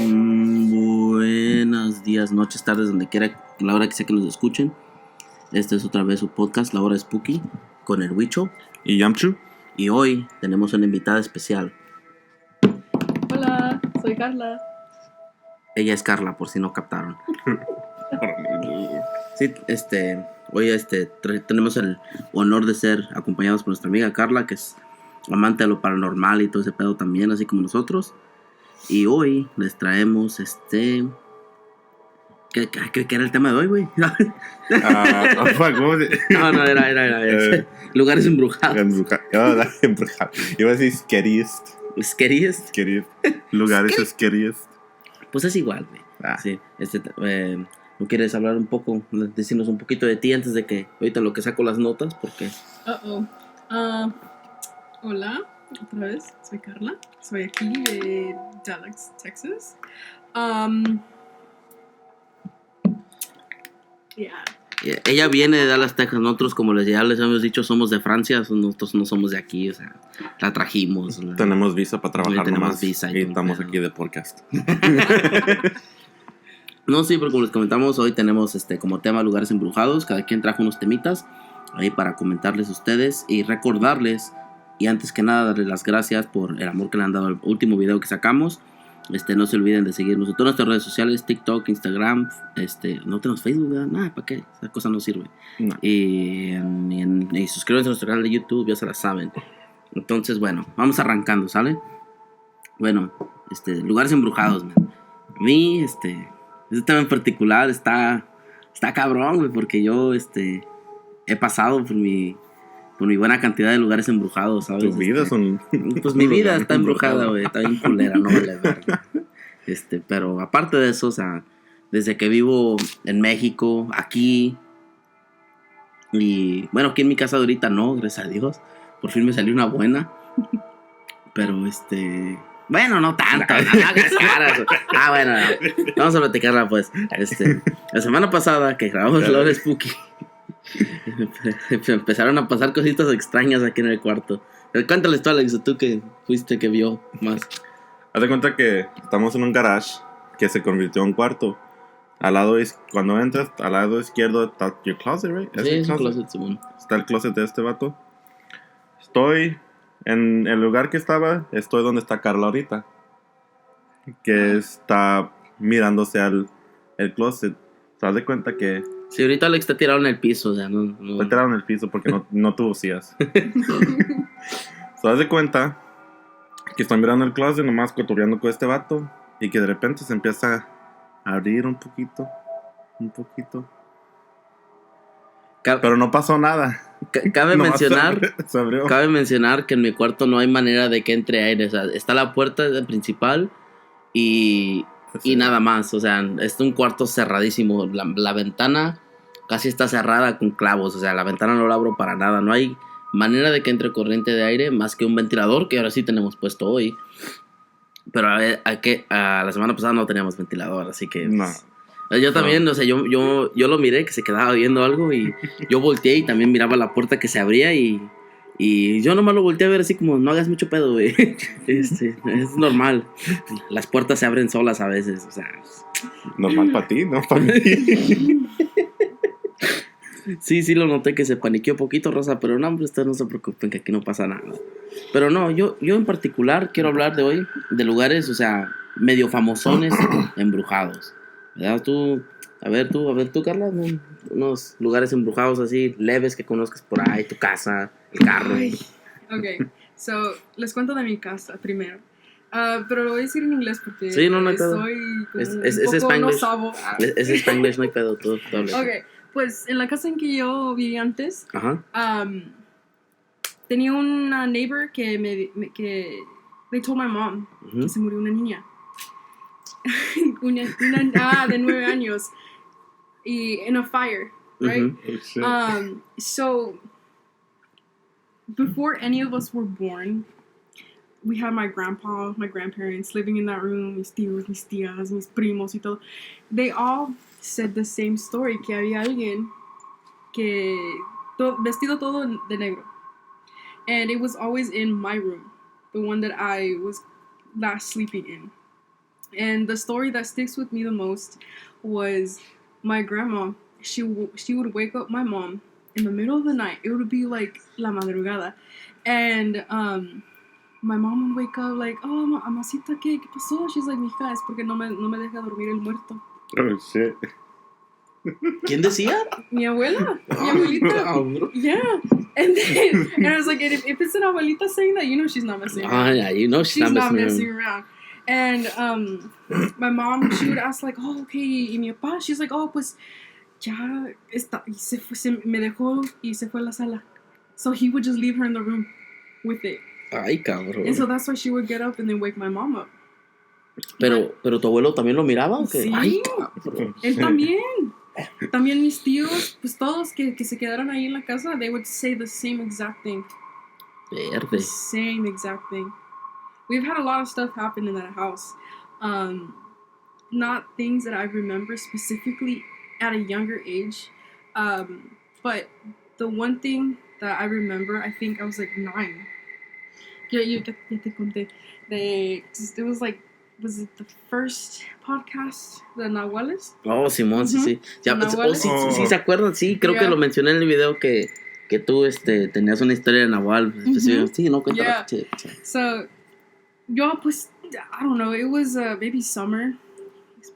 Buenos días, noches, tardes, donde quiera, a la hora que sea que nos escuchen. Este es otra vez su podcast, La Hora Spooky, con el Huicho y Yamchu. Y hoy tenemos una invitada especial. Hola, soy Carla. Ella es Carla, por si no captaron. Sí, hoy tenemos el honor de ser acompañados por nuestra amiga Carla, que es amante de lo paranormal y todo ese pedo también, así como nosotros. Y hoy les traemos ¿Qué era el tema de hoy, güey? No, era Lugares embrujados. Embrujados. Iba a decir scariest. ¿Scariest? Lugares scariest. Pues es igual, güey. Sí, ¿no quieres hablar un poco, decirnos un poquito de ti antes de que ahorita lo que saco las notas? Porque... Hola, otra vez, soy Carla. Soy aquí de Dallas, Texas. Ella viene de Dallas, Texas. Nosotros, como ya les hemos dicho, somos de Francia. Nosotros no somos de aquí, o sea, la trajimos. Tenemos visa para trabajar. Tenemos visa y estamos aquí de podcast. No, sí, pero como les comentamos, hoy tenemos como tema Lugares Embrujados. Cada quien trajo unos temitas ahí para comentarles a ustedes y recordarles. Y antes que nada, darles las gracias por el amor que le han dado al último video que sacamos. No se olviden de seguirnos en todas nuestras redes sociales, TikTok, Instagram, no tenemos Facebook, ¿verdad? Nada, ¿para qué? Esa cosa no sirve. No. Y suscríbanse a nuestro canal de YouTube, ya se la saben. Entonces, bueno, vamos arrancando, ¿sale? Bueno, Lugares Embrujados, man. A mí, este tema en particular está cabrón, güey, porque yo, he pasado por mi buena cantidad de lugares embrujados, ¿sabes? ¿Tu vida pues mi vida está embrujada, güey, está bien culera, no vale verga. Pero aparte de eso, o sea, desde que vivo en México, aquí, y bueno, aquí en mi casa de ahorita no, gracias a Dios, por fin me salió una buena, pero bueno, no tanto, no hagas caras. Bueno, vamos a platicarla pues. La semana pasada que grabamos La Hora Spooky, empezaron a pasar cositas extrañas aquí en el cuarto. Cuéntales tú, Alex, tú que fuiste, que vio más. Haz de cuenta que estamos en un garage que se convirtió en cuarto. Al lado, cuando entras, al lado izquierdo está your closet, right? Sí, es un closet, Simón. Está el closet de este vato. Estoy en el lugar que estaba, estoy donde está Carla ahorita, que está mirándose el closet. ¿Te das de cuenta que sí, ahorita Alex está tirado en el piso, o sea, no... Está tirado en el piso porque no tuvo sillas. ¿Te das de cuenta que estoy mirando el closet nomás cotorreando con este vato y que de repente se empieza a abrir un poquito? Pero no pasó nada. Cabe mencionar que en mi cuarto no hay manera de que entre aire. O sea, está la puerta principal y nada más. O sea, es un cuarto cerradísimo. La ventana casi está cerrada con clavos. O sea, la ventana no la abro para nada. No hay manera de que entre corriente de aire más que un ventilador, que ahora sí tenemos puesto hoy. Pero la semana pasada no teníamos ventilador, así que... No. Yo también, o sea, yo lo miré que se quedaba viendo algo y yo volteé y también miraba la puerta que se abría y yo nomás lo volteé a ver así como, no hagas mucho pedo, güey. Es normal. Las puertas se abren solas a veces, o sea. Normal para ti, no para mí. Sí, lo noté que se paniqueó poquito, Rosa, pero no, hombre, ustedes no se preocupen que aquí no pasa nada. Pero no, yo en particular quiero hablar de hoy de lugares, o sea, medio famosones embrujados. ¿Verdad? A ver tú, Carla, unos lugares embrujados así, leves que conozcas por ahí, tu casa, el carro. Ok, so, les cuento de mi casa primero. Pero lo voy a decir en inglés porque sí, no hay pedo. Soy como es un poco Spanglish. no sabo. Es Spanglish, no hay pedo, todo habla. Ok, pues en la casa en que yo vivía antes, tenía una neighbor que they told my mom que se murió una niña. una de 9 años y in a fire, right? So before any of us were born, we had my grandpa, my grandparents living in that room, mis tíos, mis tías, mis primos y todo. They all said the same story, que había alguien que vestido todo de negro. And it was always in my room, the one that I was last sleeping in. And the story that sticks with me the most was my grandma. She would wake up my mom in the middle of the night. It would be like la madrugada, and my mom would wake up like, oh, mamacita, ¿qué pasó? She's like, mija, es porque no me deja dormir el muerto. Oh, shit. ¿Quién decía? Mi abuela, mi abuelita. Yeah. And I was like, if it's an abuelita saying that, you know she's not messing around. Yeah, you know she's not messing around. And my mom, she would ask like, oh, okay, y mi papá, she's like, oh, pues ya está, y me dejó y se fue a la sala. So he would just leave her in the room with it. Ay, cabrón. And so that's why she would get up and then wake my mom up. Pero tu abuelo también lo miraba, ¿o qué? Sí. Ay, cabrón. Él también. También mis tíos, pues todos que se quedaron ahí en la casa, they would say the same exact thing. Verde. The same exact thing. We've had a lot of stuff happen in that house. Not things that I remember specifically at a younger age. But the one thing that I remember, I think I was like 9. Ya te conté. It was like, was it the first podcast de Nahuales? Oh, Simón, sí. Ya, Nahuales. sí, ¿se acuerdan? Sí, creo que lo mencioné en el video que tú tenías una historia de Nahual. Sí, no, cuéntala. Yeah. So, yo, pues, I don't know, it was maybe summer,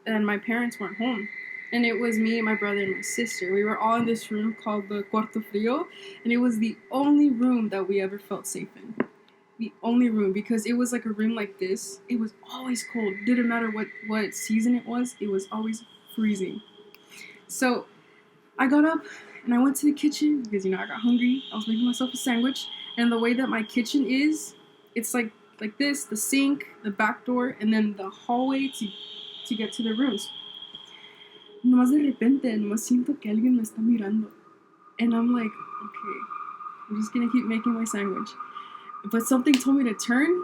and my parents weren't home. And it was me, my brother, and my sister. We were all in this room called the Cuarto Frío, and it was the only room that we ever felt safe in. The only room, because it was like a room like this. It was always cold. Didn't matter what season it was always freezing. So I got up and I went to the kitchen because, I got hungry. I was making myself a sandwich. And the way that my kitchen is, it's like this, the sink, the back door, and then the hallway to get to the rooms. Nomás de repente, nomás siento que alguien me está mirando. And I'm like, okay, I'm just gonna keep making my sandwich. But something told me to turn.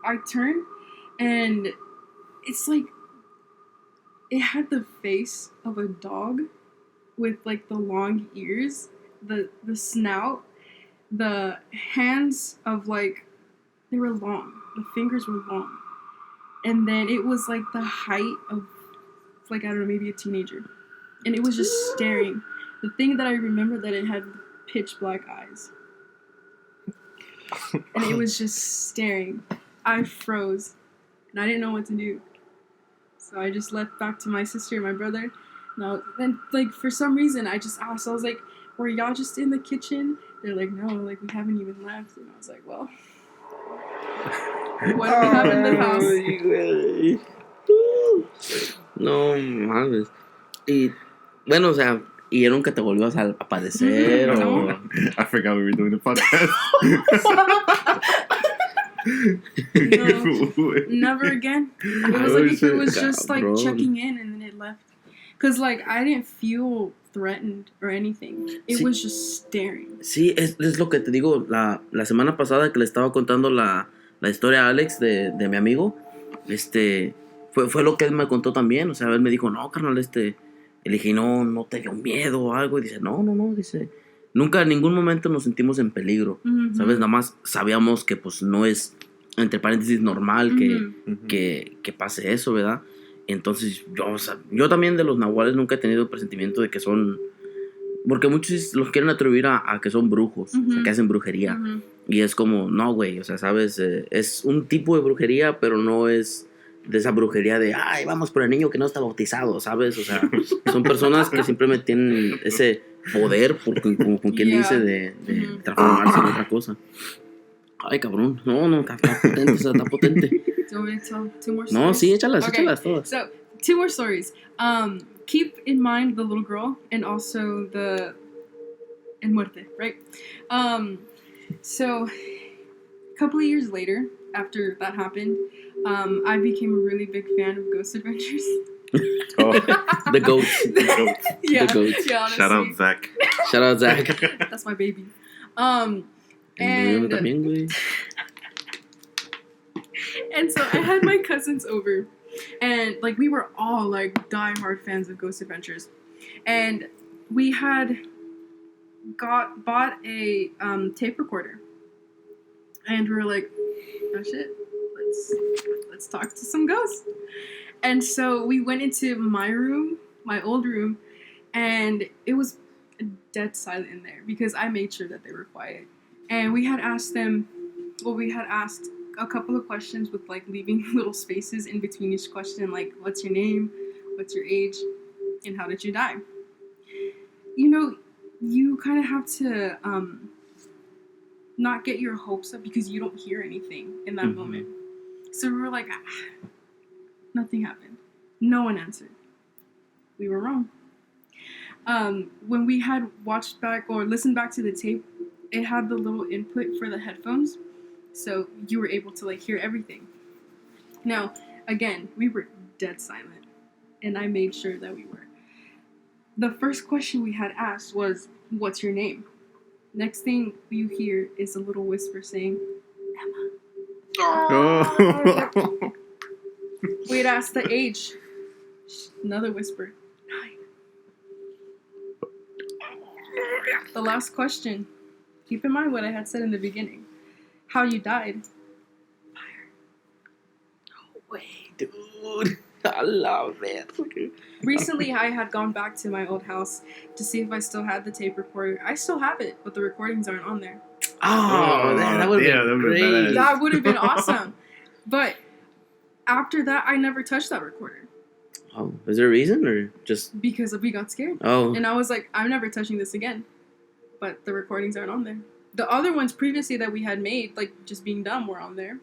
I turned, and it's like, it had the face of a dog with like the long ears, the snout, the hands of like, they were long. The fingers were long. And then it was like the height of like, I don't know, maybe a teenager. And it was just staring. The thing that I remember that it had pitch black eyes. And it was just staring. I froze. And I didn't know what to do. So I just left back to my sister and my brother. And like, for some reason, I just asked. I was like, were y'all just in the kitchen? They're like, no, like, we haven't even left. And I was like, well, what do we have in the house? No mames. Y bueno, o sea, ¿y nunca te volvió a aparecer? No. O... I forgot we were doing the podcast. No, never again. It was like if it was just like checking in and then it left. Because like I didn't feel threatened or anything. It was just staring. Sí, es lo que te digo. La semana pasada que le estaba contando la historia a Alex de mi amigo, fue lo que él me contó también. O sea, él me dijo, no, carnal, le dije, no te dio miedo o algo. Y dice, no, dice, nunca en ningún momento nos sentimos en peligro. Mm-hmm. ¿Sabes? Nada más sabíamos que pues no es, entre paréntesis, normal que pase eso, ¿verdad? Entonces, yo también de los nahuales nunca he tenido presentimiento de que son... Porque muchos los quieren atribuir a que son brujos, o sea, que hacen brujería. Y es como, no, güey, o sea, ¿sabes? Es un tipo de brujería, pero no es de esa brujería de, ay, vamos por el niño que no está bautizado, ¿sabes? O sea, son personas que simplemente tienen ese poder, como quien dice, de transformarse en otra cosa. Ay, cabrón, no, está potente, está potente. Do you want me to tell 2 more stories? No, sí, échalas todas. So, 2 more stories. Keep in mind the little girl and also the El Muerte, right? So, a couple of years later, after that happened, I became a really big fan of Ghost Adventures. Oh, the goats. Yeah, the goats. Yeah, honestly. Shout out Zach. That's my baby. And so I had my cousins over, and like we were all like die-hard fans of Ghost Adventures, and we had bought a tape recorder, and we were like, oh shit, let's talk to some ghosts. And so we went into my room, my old room, and it was dead silent in there because I made sure that they were quiet. And we had asked a couple of questions with like leaving little spaces in between each question, like what's your name, what's your age, and how did you die? You know, you kind of have to not get your hopes up because you don't hear anything in that moment. So we were like, nothing happened. No one answered. We were wrong. When we had watched back or listened back to the tape, it had the little input for the headphones, so you were able to like hear everything. Now, again, we were dead silent, and I made sure that we were. The first question we had asked was, "What's your name?" Next thing you hear is a little whisper saying, "Emma." Oh. We had asked the age. Another whisper, 9. The last question. Keep in mind what I had said in the beginning. How you died. Fire. No way, dude. I love it. Recently, I had gone back to my old house to see if I still had the tape recorder. I still have it, but the recordings aren't on there. Oh, man, that would have been great. badass. That would have been awesome. But after that, I never touched that recorder. Oh, is there a reason or just Because we got scared. Oh, And I was like, I'm never touching this again. But the recordings aren't on there. The other ones previously that we had made, like just being dumb, were on there.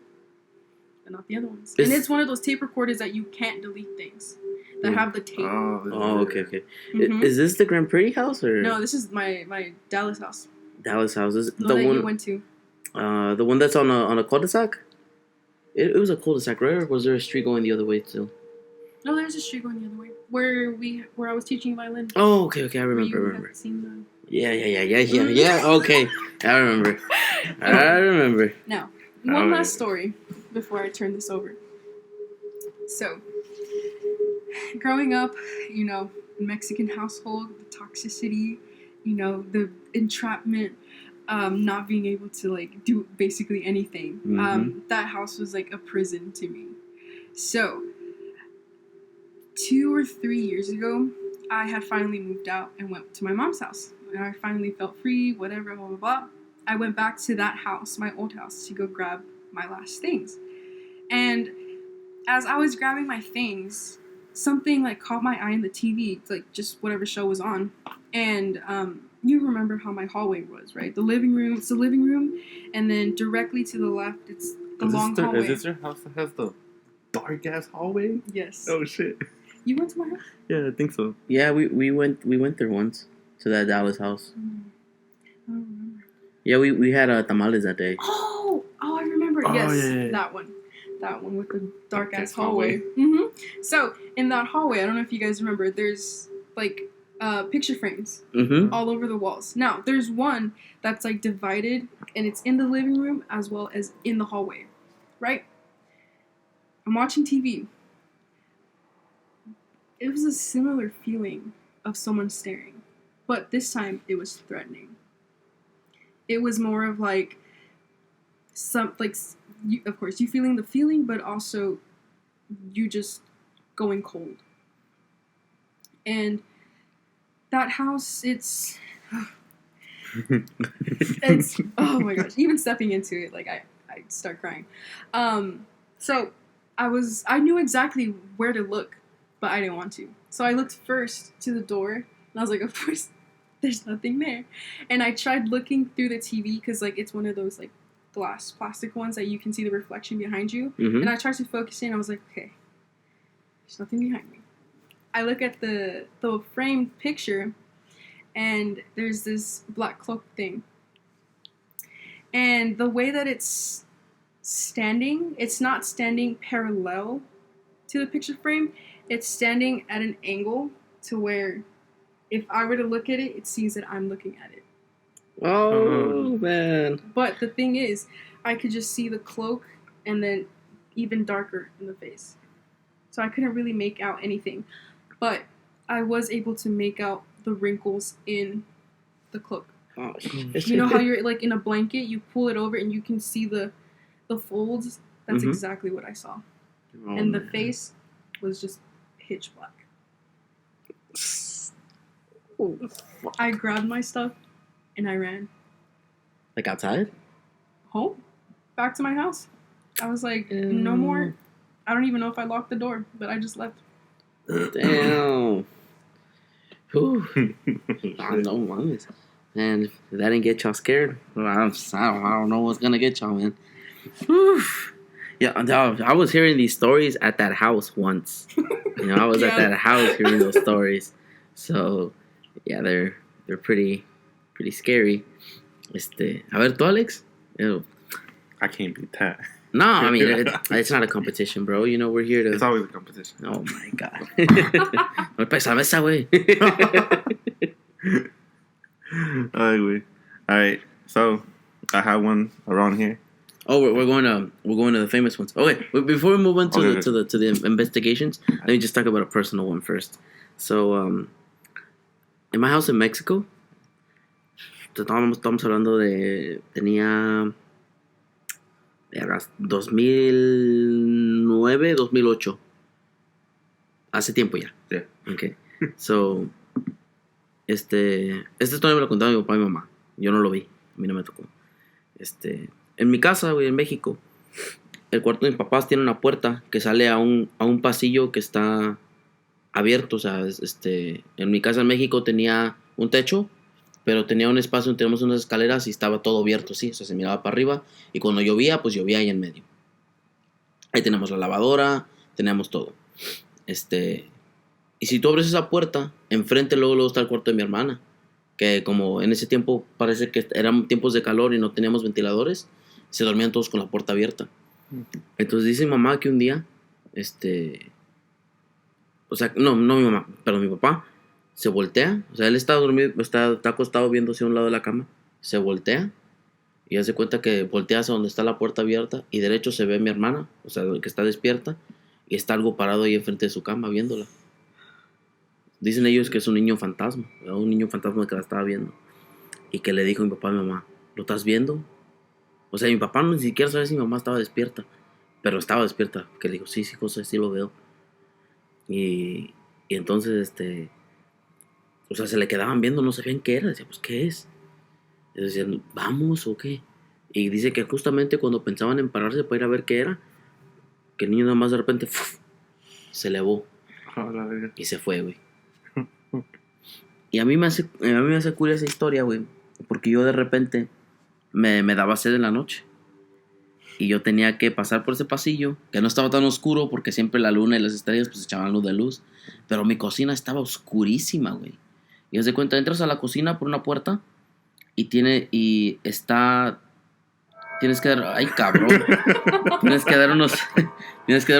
But not the other ones. And it's one of those tape recorders that you can't delete things. That have the tape. Oh, okay. Mhm. Is this the Grand Prairie house or No, this is my Dallas house. Dallas house? Is The the one that one you went to. the one that's on a cul-de-sac? It was a cul-de-sac, right? Or was there a street going the other way still? No, there's a street going the other way. Where I was teaching violin. Oh, okay. I Where you remember. had seen Yeah. Okay, I remember. Now, one last story before I turn this over. So, growing up, Mexican household, the toxicity, the entrapment, not being able to like do basically anything. That house was like a prison to me. So, 2 or 3 years ago, I had finally moved out and went to my mom's house. And I finally felt free, whatever, blah, blah, blah. I went back to that house, my old house, to go grab my last things. And as I was grabbing my things, something like caught my eye in the TV, like just whatever show was on. And you remember how my hallway was, right? The living room, it's the living room, and then directly to the left, it's the long hallway. Is this your house that has the dark ass hallway? Yes. Oh shit. You went to my house? Yeah, I think so. Yeah, we went there once to that Dallas house. I don't remember. Yeah, we had tamales that day. Oh, I remember. Oh, Yes, yeah. that one with the dark ass ass hallway. So in that hallway, I don't know if you guys remember, there's like picture frames all over the walls. Now there's one that's like divided, and it's in the living room as well as in the hallway, right? I'm watching TV. It was a similar feeling of someone staring, but this time it was threatening. It was more of like of course you feeling the feeling, but also you just going cold. And that house, it's oh my gosh, even stepping into it, like I start crying. So I knew exactly where to look, but I didn't want to. So I looked first to the door, and I was like, of course, there's nothing there. And I tried looking through the TV, because like it's one of those like glass plastic ones that you can see the reflection behind you. And I tried to focus in. I was like, okay, there's nothing behind me. I look at the framed picture, and there's this black cloak thing. And the way that it's standing, it's not standing parallel to the picture frame. It's standing at an angle to where if I were to look at it, it sees that I'm looking at it. Oh, man. But the thing is, I could just see the cloak and then even darker in the face. So I couldn't really make out anything. But I was able to make out the wrinkles in the cloak. Oh, You know how you're like in a blanket, you pull it over and you can see the folds? That's exactly what I saw. And the face, was just pitch black. I grabbed my stuff and I ran Like outside? home, back to my house. I was like, no more. I don't even know if I locked the door, but I just left. Damn. Whew. No, mames. Man, if that didn't get y'all scared, well, I don't know what's gonna get y'all, man. Whew. Yeah, I was hearing these stories at that house once. You know, I was at that house hearing those stories. So, yeah, they're pretty scary. A ver, tú, Alex? Ew. I can't beat that. No, I mean, it's not a competition, bro. You know, we're here to... It's always a competition. Oh, my God. No pesa esa, güey. Alright, so I have one around here. Oh, we're going to the famous ones. Okay, before we move on to the investigations, let me just talk about a personal one first. So, in my house in Mexico, estamos hablando de tenía 2009, 2008. Hace tiempo ya. Yeah. Okay. So, esta historia me la contaron mi papá y mi mamá. Yo no lo vi, a mí no me tocó. En mi casa, güey, en México, el cuarto de mis papás tiene una puerta que sale a un pasillo que está abierto. O sea, en mi casa en México tenía un techo, pero tenía un espacio, tenemos unas escaleras y estaba todo abierto, sí. O sea, se miraba para arriba y cuando llovía, pues llovía ahí en medio. Ahí tenemos la lavadora, tenemos todo. Y si tú abres esa puerta, enfrente luego está el cuarto de mi hermana. Que como en ese tiempo parece que eran tiempos de calor y no teníamos ventiladores, se dormían todos con la puerta abierta. Entonces dice mi mamá que un día, o sea, no mi mamá, pero mi papá se voltea. O sea, él está dormido, está acostado viendo hacia un lado de la cama, se voltea y hace cuenta que voltea hacia donde está la puerta abierta y derecho se ve a mi hermana, o sea, que está despierta y está algo parado ahí enfrente de su cama viéndola. Dicen ellos que es un niño fantasma que la estaba viendo. Y que le dijo a mi papá y mi mamá, ¿lo estás viendo? O sea, mi papá ni siquiera sabe si mi mamá estaba despierta. Pero estaba despierta. Que le dijo, sí, José, sí lo veo. Y entonces, o sea, se le quedaban viendo, no sabían qué era. Decía, pues, ¿qué es? Y decían, ¿vamos o qué? Y dice que justamente cuando pensaban en pararse para ir a ver qué era, que el niño nada más de repente se elevó. Y se fue, güey. Y a mí me hace curiosa esa historia, güey. Porque yo de repente me daba sed en la noche. Y yo tenía que pasar por ese pasillo, que no estaba tan oscuro, porque siempre la luna y las estrellas pues echaban luz de luz. Pero mi cocina estaba oscurísima, güey. Y haz de cuenta, entras a la cocina por una puerta tienes que dar, ay cabrón, tienes que dar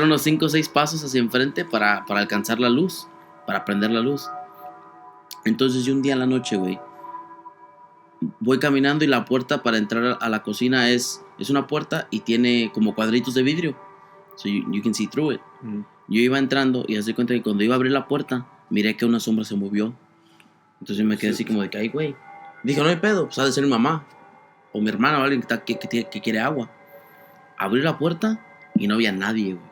unos 5 o 6 pasos hacia enfrente para alcanzar la luz, para prender la luz. Entonces yo un día en la noche, güey, voy caminando y la puerta para entrar a la cocina es una puerta y tiene como cuadritos de vidrio. So you can see through it. Yo iba entrando y así cuenta que cuando iba a abrir la puerta, miré que una sombra se movió. Entonces yo me quedé así como de que, ay, güey. Dije, no hay pedo, pues ha de ser mi mamá o mi hermana o alguien que quiere agua. Abrí la puerta y no había nadie, güey.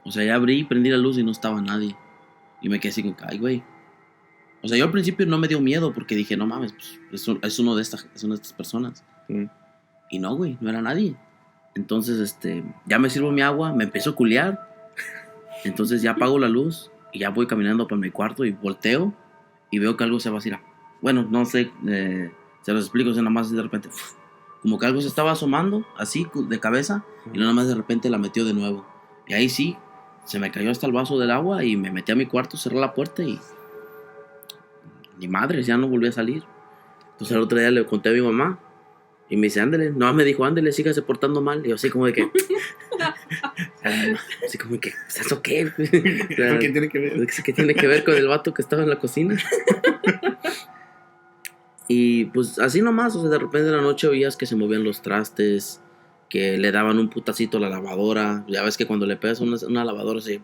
O sea, ya abrí y prendí la luz y no estaba nadie. Y me quedé así como que, ay, güey. O sea, yo al principio no me dio miedo porque dije, no mames, pues, es una de estas personas. Y no, güey, no era nadie. Entonces, ya me sirvo mi agua, me empezó a culear. Entonces ya apago la luz y ya voy caminando por mi cuarto y volteo y veo que algo se va a ir. Bueno, no sé, se los explico, o sea, nada más de repente, como que algo se estaba asomando, así, de cabeza, y nada más de repente la metió de nuevo. Y ahí sí, se me cayó hasta el vaso del agua y me metí a mi cuarto, cerré la puerta y... Ni madres, ya no volví a salir. Entonces el otro día le conté a mi mamá y me dice, ándale, no, me dijo, ándale, sígase portando mal. Y yo así como de que... así como de que, ¿eso qué? O sea, ¿Qué tiene que ver? ¿Qué tiene que ver con el vato que estaba en la cocina? Y pues así nomás, o sea, de repente en la noche oías que se movían los trastes, que le daban un putacito a la lavadora. Ya ves que cuando le pegas una lavadora se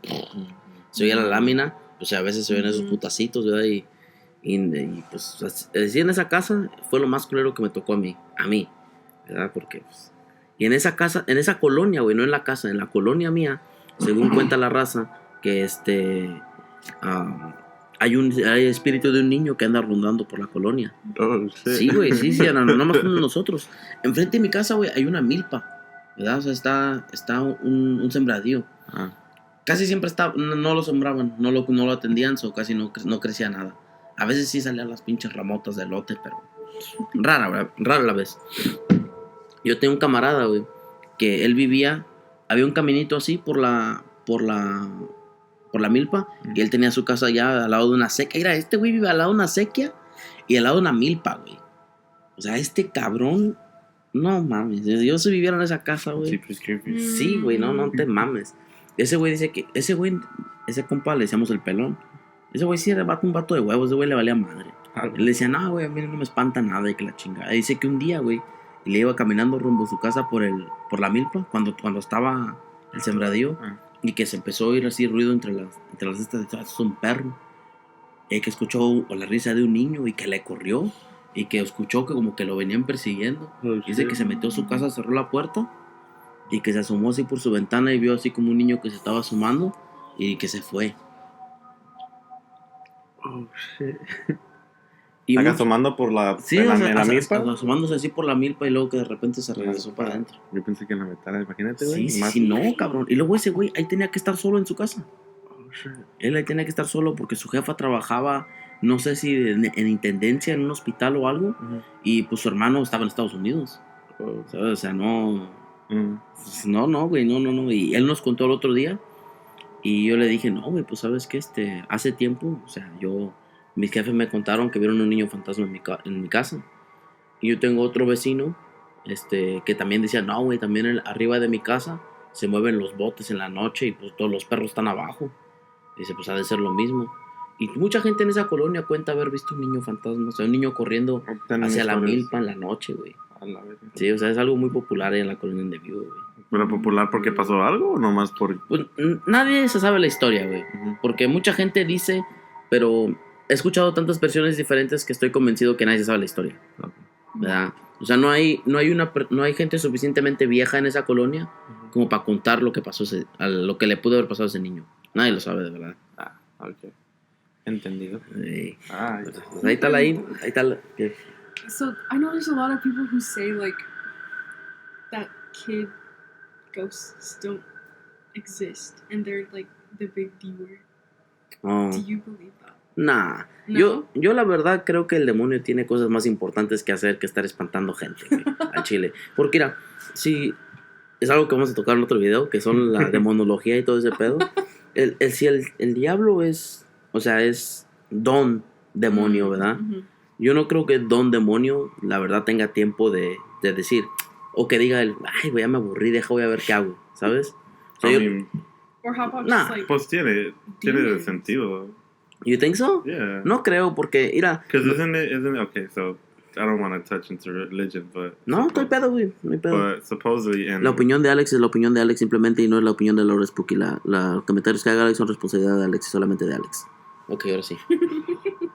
oía la lámina, pues a veces se oían esos putacitos, ¿verdad? Y pues así en esa casa fue lo más culero que me tocó a mí, ¿verdad? Porque pues, y en esa casa, en esa colonia, güey, no en la casa, en la colonia mía, según cuenta la raza, que hay espíritu de un niño que anda rondando por la colonia. Oh, shit. Sí, güey, sí, no más como nosotros. Enfrente de mi casa, güey, hay una milpa, ¿verdad? O sea, está un sembradío. Ah. Casi siempre no lo sembraban, no lo atendían, casi no crecía nada. A veces sí salían las pinches ramotas de elote, pero rara la vez. Yo tengo un camarada, güey, que él había un caminito así por la milpa, y él tenía su casa allá al lado de una sequía. Mira, este güey vive al lado de una sequía y al lado de una milpa, güey. O sea, este cabrón, no mames. Yo si viviera en esa casa, güey. Sí, güey, no te mames. Ese güey dice que ese compa le decíamos el pelón. Ese güey sí era un vato de huevos, ese güey le valía madre. Él le decía, no, güey, a mí no me espanta nada y que la chingada. Dice que un día, güey, le iba caminando rumbo a su casa por la milpa, cuando estaba el sembradío, y que se empezó a oír así ruido entre las estas, es un perro. Que escuchó la risa de un niño y que le corrió, y que escuchó que como que lo venían persiguiendo. Dice que se metió a su casa, cerró la puerta, y que se asomó así por su ventana y vio así como un niño que se estaba asomando, y que se fue. Oh, shit. Y asomando por la, sí, en la milpa. Asomándose así por la milpa, y luego que de repente se regresó para adentro. Yo pensé que en la ventana, imagínate, güey. Sí, no, cabrón. Y luego ese güey ahí tenía que estar solo en su casa. Oh, shit. Él ahí tenía que estar solo porque su jefa trabajaba, no sé si en intendencia, en un hospital o algo. Uh-huh. Y pues su hermano estaba en Estados Unidos. ¿Sabes? O sea, no. Uh-huh. No, güey, no. Y él nos contó el otro día. Y yo le dije, no, güey, pues sabes que hace tiempo, o sea, mis jefes me contaron que vieron un niño fantasma en mi casa. Y yo tengo otro vecino, que también decía, no, güey, también arriba de mi casa se mueven los botes en la noche y pues todos los perros están abajo. Dice, pues ha de ser lo mismo. Y mucha gente en esa colonia cuenta haber visto un niño fantasma, o sea, un niño corriendo hacia la milpa en la noche, güey. Sí, o sea, es algo muy popular ahí en la colonia donde vivo, güey. ¿Pero popular porque pasó algo o nomás por...? Pues nadie se sabe la historia, güey. Uh-huh. Porque mucha gente dice, pero he escuchado tantas versiones diferentes que estoy convencido que nadie se sabe la historia. ¿Verdad? O sea, no hay gente suficientemente vieja en esa colonia como para contar lo que pasó, lo que le pudo haber pasado a ese niño. Nadie lo sabe, de verdad. Ah, ok. Entendido. Sí. Pues ahí está la... So I know there's a lot of people who say like that kid ghosts don't exist and they're like the big D word. Oh. Do you believe that? Nah. No. Yo la verdad creo que el demonio tiene cosas más importantes que hacer que estar espantando gente, güey, al chile. Porque mira, si es algo que vamos a tocar en otro video, que son la demonología y todo ese pedo. Si el diablo es don demonio, ¿verdad? Mm-hmm. Yo no creo que don demonio, la verdad, tenga tiempo de decir, o que diga ay, güey, ya me aburrí, voy a ver qué hago, ¿sabes? O sea, Or how about Nah. just like pues tiene demons? sentido. You think so? Yeah. No creo, porque, mira... Because isn't it, okay, so, I don't want to touch into religion, but... No, estoy pedo, güey, no hay pedo. But supposedly in... La opinión de Alex es la opinión de Alex simplemente y no es la opinión de Laura Spooky. Los comentarios que haga Alex son responsabilidad de Alex y solamente de Alex. Ok, ahora sí.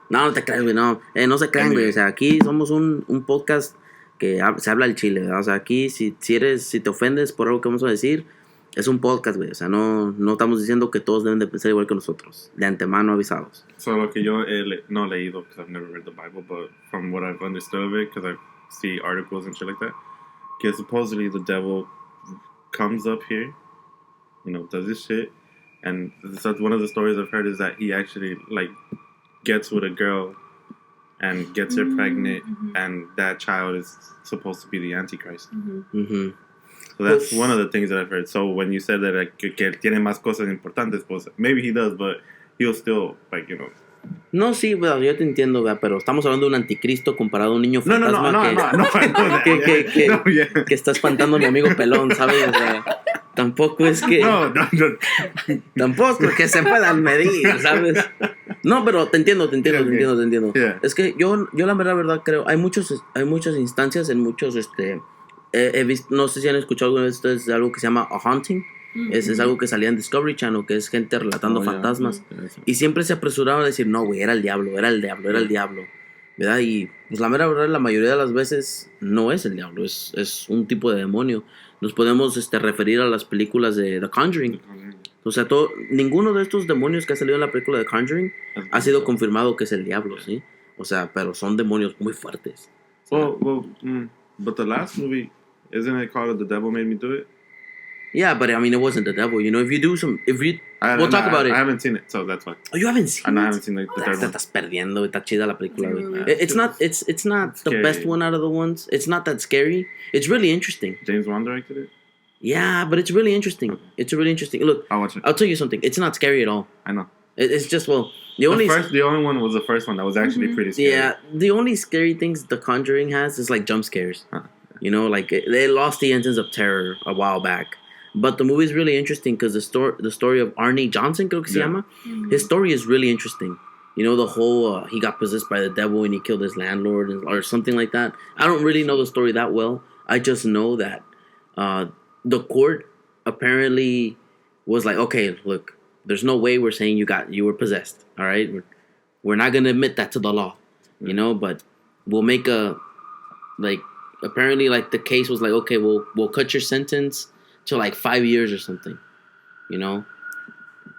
No te creas, güey, no. No se crean, güey. O sea, aquí somos un podcast que se habla el chile, ¿verdad? O sea, aquí si te ofendes por algo que vamos a decir, es un podcast, güey. O sea, no estamos diciendo que todos deben de pensar igual que nosotros. De antemano avisados. So lo que yo no leído, because I've never read the Bible, but from what I've understood of it, because I see articles and shit like that, que supposedly the devil comes up here, does this shit, and that's one of the stories I've heard is that he actually, like, gets with a girl and gets her pregnant, and that child is supposed to be the Antichrist. So that's one of the things that I've heard. So when you said that que tiene más cosas importantes, pues maybe he does, but he'll still, like, No, sí, bueno, yo te entiendo, ¿verdad? Pero estamos hablando de un anticristo comparado a un niño fantasma que está espantando a mi amigo pelón, ¿sabes? O sea, tampoco es que... No. Tampoco es que se puedan medir, ¿sabes? No, pero te entiendo. Yeah. Es que yo la verdad creo, hay muchas instancias en muchos, he visto, no sé si han escuchado alguna vez ustedes de algo que se llama a haunting. Es algo que salía en Discovery Channel, que es gente relatando fantasmas. Y siempre se apresuraban a decir, no, güey, era el diablo, ¿verdad? Y pues la mera verdad, la mayoría de las veces no es el diablo, es un tipo de demonio. Nos podemos referir a las películas de The Conjuring, O sea, ninguno de estos demonios que ha salido en la película de Conjuring ha sido confirmado que es el diablo, ¿sí? O sea, pero son demonios muy fuertes. But the last movie, isn't it called The Devil Made Me Do It? Yeah, but I mean, it wasn't the devil. You know, we'll talk about it. I haven't seen it, so that's why. Oh, you haven't seen it? I haven't seen the third Te one. estás perdiendo. Está chida la película. Yeah. It's not the best one out of the ones. It's not that scary. It's really interesting. James Wan directed it? Yeah, but it's really interesting. Okay. It's really interesting. Look, I'll watch it. I'll tell you something. It's not scary at all. I know. It's just, well, the only one was the first one that was actually pretty scary. Yeah, the only scary things The Conjuring has is like jump scares. Huh. You know, like they lost the engines of terror a while back. But the movie is really interesting because the story of Arnie Johnson, creo que se llama, his story is really interesting. You know, the whole he got possessed by the devil and he killed his landlord or something like that. I don't really know the story that well. I just know that the court apparently was like, okay, look, there's no way we're saying you were possessed. All right, we're not gonna admit that to the law, you know. But we'll make apparently the case was like, okay, we'll cut your sentence to 5 years or something, you know.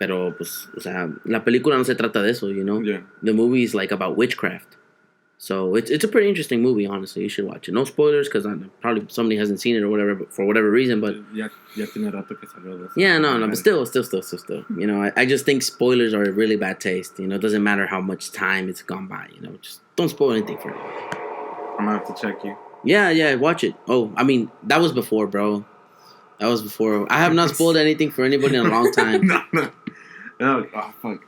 Pero pues, o sea, la película no se trata de eso, you know. Yeah. The movie is about witchcraft. So it's a pretty interesting movie, honestly. You should watch it. No spoilers, because probably somebody hasn't seen it or whatever, but for whatever reason. But ya tiene rato que salió. Yeah, no, but still. You know, I just think spoilers are a really bad taste. You know, it doesn't matter how much time it's gone by. You know, just don't spoil anything for it. I'm gonna have to check you. Yeah, watch it. Oh, I mean, that was before, bro. That was before. I have not spoiled anything for anybody in a long time. No. Oh, fuck.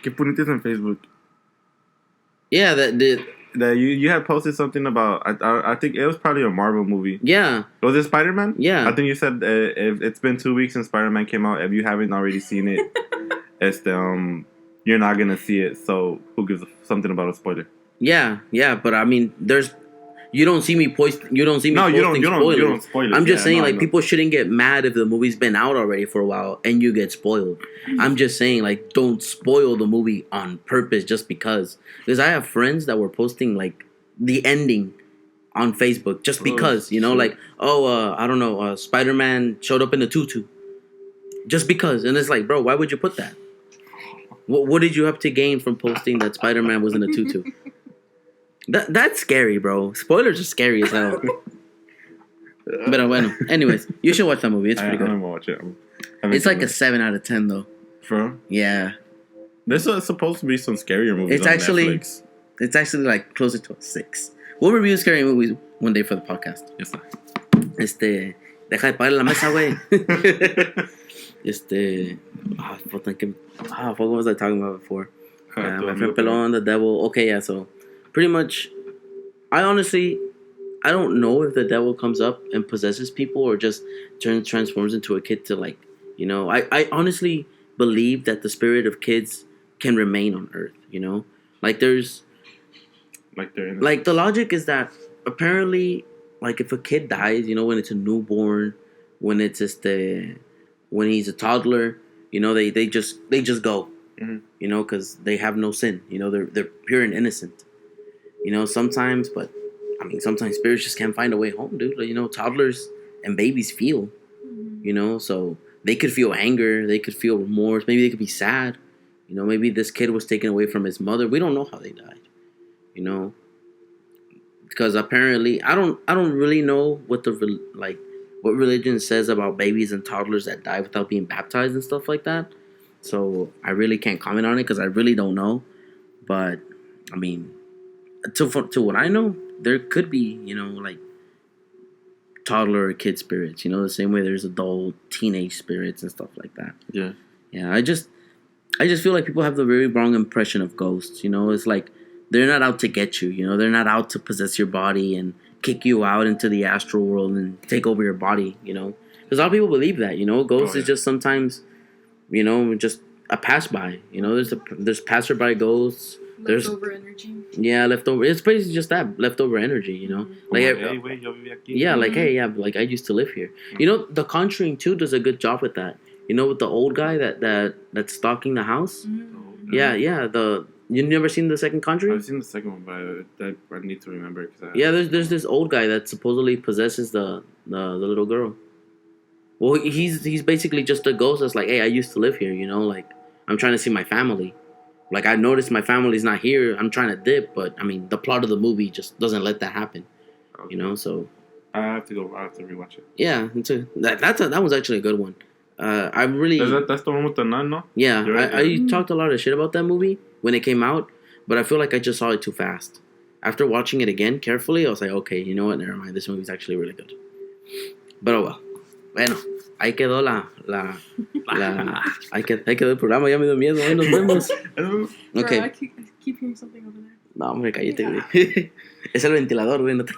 ¿Qué pusiste en Facebook? Yeah, That you had posted something about. I think it was probably a Marvel movie. Yeah. Was it Spider-Man? Yeah. I think you said if it's been 2 weeks since Spider-Man came out, if you haven't already seen it, you're not gonna see it. So who gives something about a spoiler? Yeah, but I mean, you don't see me posting. You don't see me. No, posting you don't spoil it. I'm just saying, people people shouldn't get mad if the movie's been out already for a while and you get spoiled. I'm just saying, don't spoil the movie on purpose just because. Because I have friends that were posting the ending on Facebook just because, you know, I don't know, Spider-Man showed up in a tutu, just because, and it's like, bro, why would you put that? What did you have to gain from posting that Spider-Man was in a tutu? That's scary, bro. Spoilers are scary as hell. But bueno, anyways, you should watch that movie. It's pretty good. I'm gonna watch it. It's a 7 out of 10 though. For real? Yeah. There's supposed to be some scarier movies. It's on actually Netflix. It's actually closer to a 6. We'll review scary movies one day for the podcast. Yes, sir. Deja de pagar la mesa, güey. What was I talking about before? My friend Pelon, the devil. Okay, yeah, so pretty much, I don't know if the devil comes up and possesses people or just transforms into a kid to you know, I honestly believe that the spirit of kids can remain on Earth, you know? There's... the logic is that apparently, if a kid dies, you know, when it's a newborn, when it's when he's a toddler, you know, they just go, you know, because they have no sin, you know, they're pure and innocent, you know, sometimes spirits just can't find a way home, dude. You know, toddlers and babies feel, you know, so they could feel anger, they could feel remorse, maybe they could be sad, you know, maybe this kid was taken away from his mother. We don't know how they died, you know, because apparently I don't really know what what religion says about babies and toddlers that die without being baptized and stuff like that. So I really can't comment on it because I really don't know. But I mean, to what I know, there could be, you know, toddler or kid spirits, you know, the same way there's adult teenage spirits and stuff like that. Yeah. I just feel like people have the very wrong impression of ghosts, you know. It's they're not out to get you, you know, they're not out to possess your body and kick you out into the astral world and take over your body, you know, because a lot of people believe that, you know, ghosts is just sometimes, you know, just a pass-by, you know, there's passerby ghosts. Leftover energy. Yeah, leftover. It's basically just that, leftover energy, you know. I used to live here. You know, The Conjuring 2 does a good job with that. You know, with the old guy that's stalking the house. Mm-hmm. Yeah. You never seen the second Conjuring? I've seen the second one, but I need to remember. There's this old guy that supposedly possesses the little girl. Well, he's basically just a ghost that's like, hey, I used to live here, you know, like I'm trying to see my family. Like I noticed my family's not here. I'm trying to dip, but I mean the plot of the movie just doesn't let that happen. Okay. You know, so I have to rewatch it. yeah, that was actually a good one. I really That's the one with the nun, no? yeah. I Mm. talked a lot of shit about that movie when it came out, but I feel like I just saw it too fast. After watching it again carefully, I was like, okay, you know what? Never mind. This movie's actually really good. But oh well. Bueno, ahí quedó ahí quedó el programa. Ya me dio miedo. Ahí nos vemos. Bro, Okay. I keep hearing something over there. No, hombre, cállate, güey. Es el ventilador, güey. No te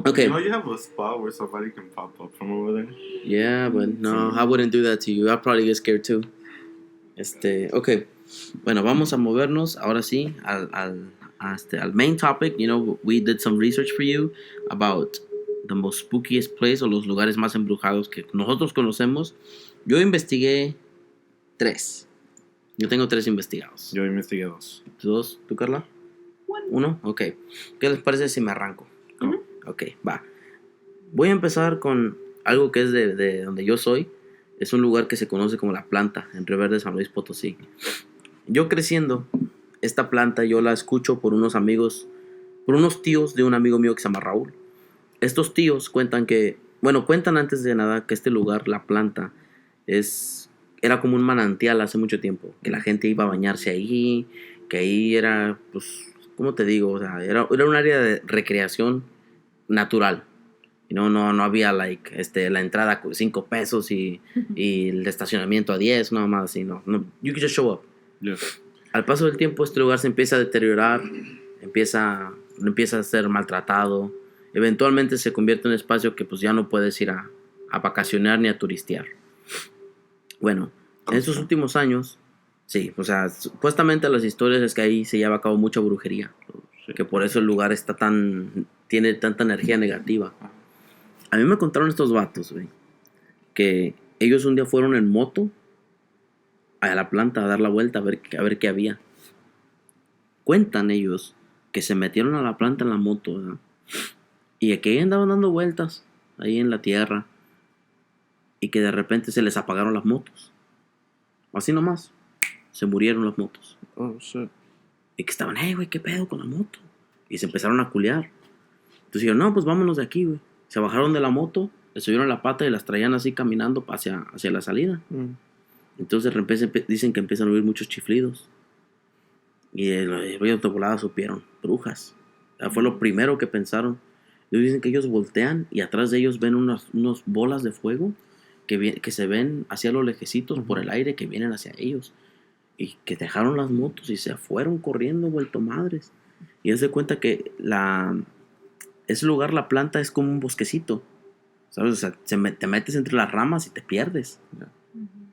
Okay. You know you have a spot where somebody can pop up from over there? Yeah, but no, I wouldn't do that to you. I'd probably get scared too. Okay. Bueno, vamos a movernos ahora sí al main topic. You know, we did some research for you about the most spookiest place o los lugares más embrujados que nosotros conocemos. Yo investigué 3. Yo tengo 3 investigados. Yo investigué 2. ¿Tú 2? ¿Tú, Carla? 1. Ok. ¿Qué les parece si me arranco? Ujú. Ok, va. Voy a empezar con algo que es de donde yo soy. Es un lugar que se conoce como La Planta, en Río Verde, San Luis Potosí. Yo creciendo, esta planta yo la escucho por unos amigos, por unos tíos de un amigo mío que se llama Raúl. Estos tíos cuentan antes de nada que este lugar, La Planta, era como un manantial hace mucho tiempo, que la gente iba a bañarse ahí, que ahí era, pues, ¿cómo te digo? O sea, era un área de recreación natural. No había la entrada 5 pesos y el estacionamiento a 10, nada más así, no. You can just show up. Yes. Al paso del tiempo este lugar se empieza a deteriorar, empieza a ser maltratado. Eventualmente se convierte en un espacio que pues ya no puedes ir a vacacionar ni a turistear. Bueno, en estos últimos años, sí, o sea, supuestamente las historias es que ahí se lleva a cabo mucha brujería, Sí. que por eso el lugar tiene tanta energía negativa. A mí me contaron estos vatos, güey, que ellos un día fueron en moto a La Planta a dar la vuelta a ver qué había. Cuentan ellos que se metieron a La Planta en la moto, ¿verdad? Y que ahí andaban dando vueltas ahí en la tierra y que de repente se les apagaron las motos. Así nomás, se murieron las motos. Oh, shit. Y que estaban, güey, ¿qué pedo con la moto? Y se empezaron a culear. Entonces dijeron, no, pues vámonos de aquí, güey. Se bajaron de la moto, le subieron la pata y las traían así caminando hacia la salida. Entonces de repente dicen que empiezan a oír muchos chiflidos. Y el rollo de volada supieron, brujas. O sea, fue lo primero que pensaron. Ellos dicen que ellos voltean y atrás de ellos ven unos bolas de fuego que se ven hacia los lejecitos por el aire que vienen hacia ellos. Y que dejaron las motos y se fueron corriendo, vuelto madres. Y él se cuenta que ese lugar, La Planta, es como un bosquecito, ¿sabes? O sea, te metes entre las ramas y te pierdes.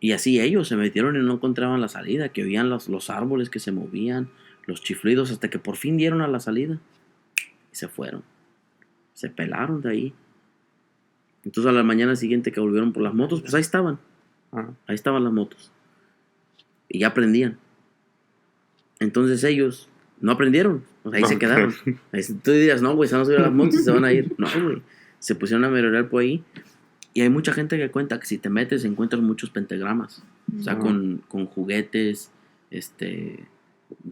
Y así ellos se metieron y no encontraban la salida, que oían los árboles que se movían, los chiflidos, hasta que por fin dieron a la salida. Y se fueron. Se pelaron de ahí. Entonces a la mañana siguiente que volvieron por las motos, pues ahí estaban. Ahí estaban las motos. Y ya aprendían. Entonces ellos no aprendieron. O sea, ahí se quedaron. Ahí, tú dirías, no, güey, se van a subir a las motos y se van a ir. No, güey. Se pusieron a merodear por ahí. Y hay mucha gente que cuenta que si te metes encuentras muchos pentagramas. O sea, con juguetes,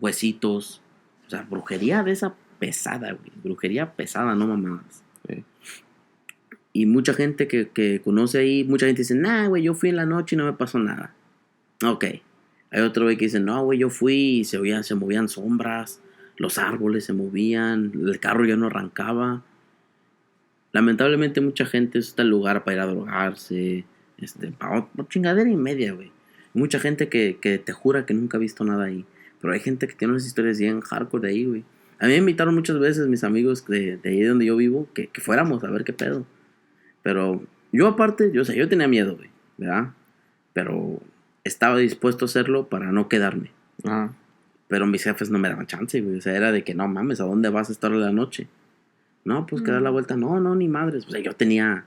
huesitos. O sea, brujería de esa pesada, güey. Brujería pesada, no mamadas. Y mucha gente que conoce ahí, mucha gente dice, nah, güey, yo fui en la noche y no me pasó nada. Ok. Hay otro güey que dice, no, güey, yo fui y se movían sombras, los árboles se movían, el carro ya no arrancaba. Lamentablemente mucha gente está el lugar para ir a drogarse, para chingadera y media, güey. Mucha gente que te jura que nunca ha visto nada ahí. Pero hay gente que tiene unas historias bien hardcore de ahí, güey. A mí me invitaron muchas veces mis amigos de ahí donde yo vivo que fuéramos a ver qué pedo. Pero yo aparte, yo tenía miedo, güey, ¿verdad? Pero estaba dispuesto a hacerlo para no quedarme. Pero mis jefes no me daban chance, güey. O sea, era de que no mames, ¿a dónde vas a estar la noche? No, pues que dar la vuelta. No, ni madres. O sea, yo tenía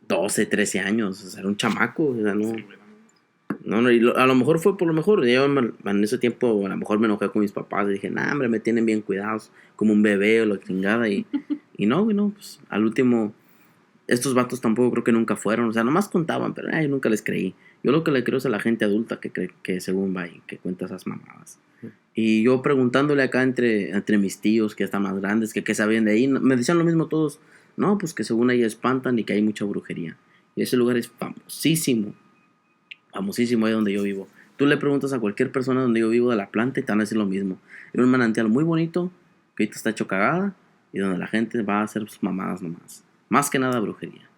12, 13 años. O sea, era un chamaco. O sea, no. No, y a lo mejor fue por lo mejor. Yo en ese tiempo a lo mejor me enojé con mis papás y dije, nah, hombre, me tienen bien cuidados, como un bebé o la chingada. Y no, güey, no, pues al último estos vatos tampoco creo que nunca fueron. O sea, nomás contaban, pero yo nunca les creí. Yo lo que le creo es a la gente adulta que cree que según va y que cuenta esas mamadas. Y yo preguntándole acá entre mis tíos que están más grandes, que sabían de ahí, me decían lo mismo todos. No, pues que según ahí espantan y que hay mucha brujería. Y ese lugar es famosísimo. Famosísimo ahí donde yo vivo. Tú le preguntas a cualquier persona donde yo vivo de la planta y te van a decir lo mismo. Es un manantial muy bonito, que ahorita está hecho cagada, y donde la gente va a hacer sus mamadas nomás. Más que nada brujería.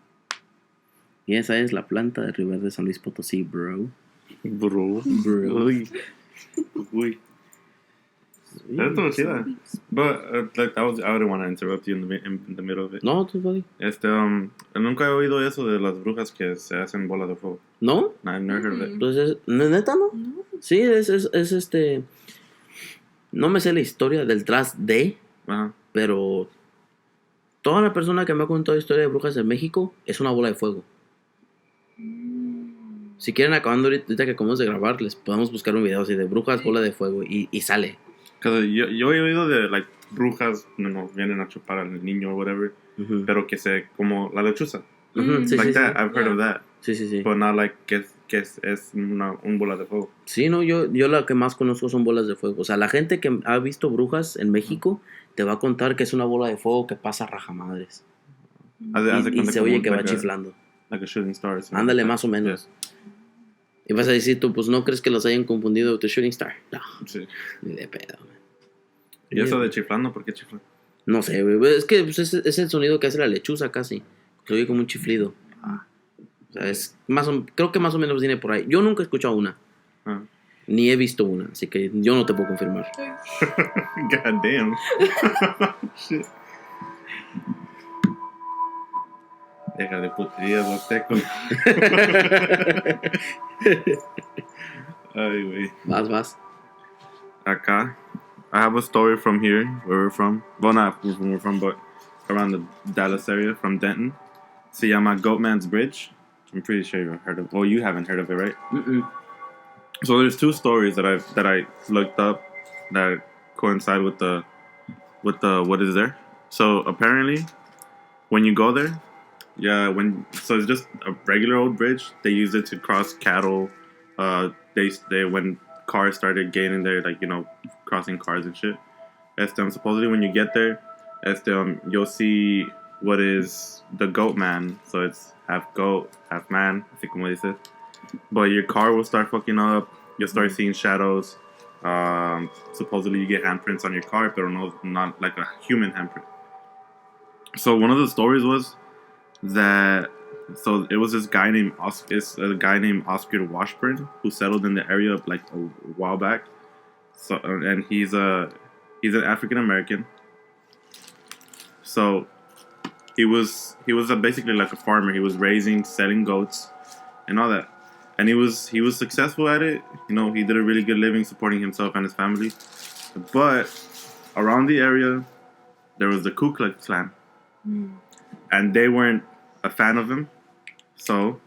Y esa es la planta de Río Verde, San Luis Potosí, bro. Bro. Uy. Uy. That's so chida. But like, I wouldn't want to interrupt you in the middle of it. No, tú, buddy. Nunca he oído eso de las brujas que se hacen bolas de fuego. ¿No? No, I've never heard of it. Entonces, ¿neta no? No. Sí, es no me sé la historia del tras de, Ajá. pero toda la persona que me ha contado historia de brujas en México es una bola de fuego. Si quieren, acabando ahorita que acabamos de grabar, les podemos buscar un video así de brujas, bola de fuego y sale. Yo he oído de like brujas, no, vienen a chupar al niño o whatever, pero que se, como la lechuza. Sí, Like sí, that, sí. I've heard of that. Sí. But not like que es un bola de fuego. Sí, no, yo la que más conozco son bolas de fuego. O sea, la gente que ha visto brujas en México te va a contar que es una bola de fuego que pasa rajamadres. Y se oye que va chiflando. Like a shooting star. Ándale, más o menos. Y vas a decir tú, pues no crees que los hayan confundido with the shooting star. No, Sí. ni de pedo. ¿Y eso de chiflando? ¿Por qué chifla? No sé, güey. Es que pues, es el sonido que hace la lechuza casi. Se oye como un chiflido. O sea, creo que más o menos viene por ahí. Yo nunca he escuchado una. Ni he visto una. Así que yo no te puedo confirmar. God damn. Shit. Deja de puterías, Boteco. Ay, güey. Vas. Acá. I have a story from here, where we're from. Well, not where we're from, but around the Dallas area, from Denton. Se llama Goatman's Bridge. I'm pretty sure you've heard of. Well, you haven't heard of it, right? So there's two stories that I looked up that coincide with the what is there. So apparently, when you go there, so it's just a regular old bridge. They used it to cross cattle. They when cars started getting there, like crossing cars and shit. Supposedly when you get there, you'll see what is the goat man. So it's half goat, half man, así como dice. But your car will start fucking up. You'll start seeing shadows. Supposedly you get handprints on your car, but no, not like a human handprint. So one of the stories was that it was this guy named Oscar Washburn who settled in the area like a while back. So and he's an African American. So he was basically like a farmer. He was selling goats, and all that. And he was successful at it. He did a really good living supporting himself and his family. But around the area, there was the Ku Klux Klan, and they weren't a fan of him. So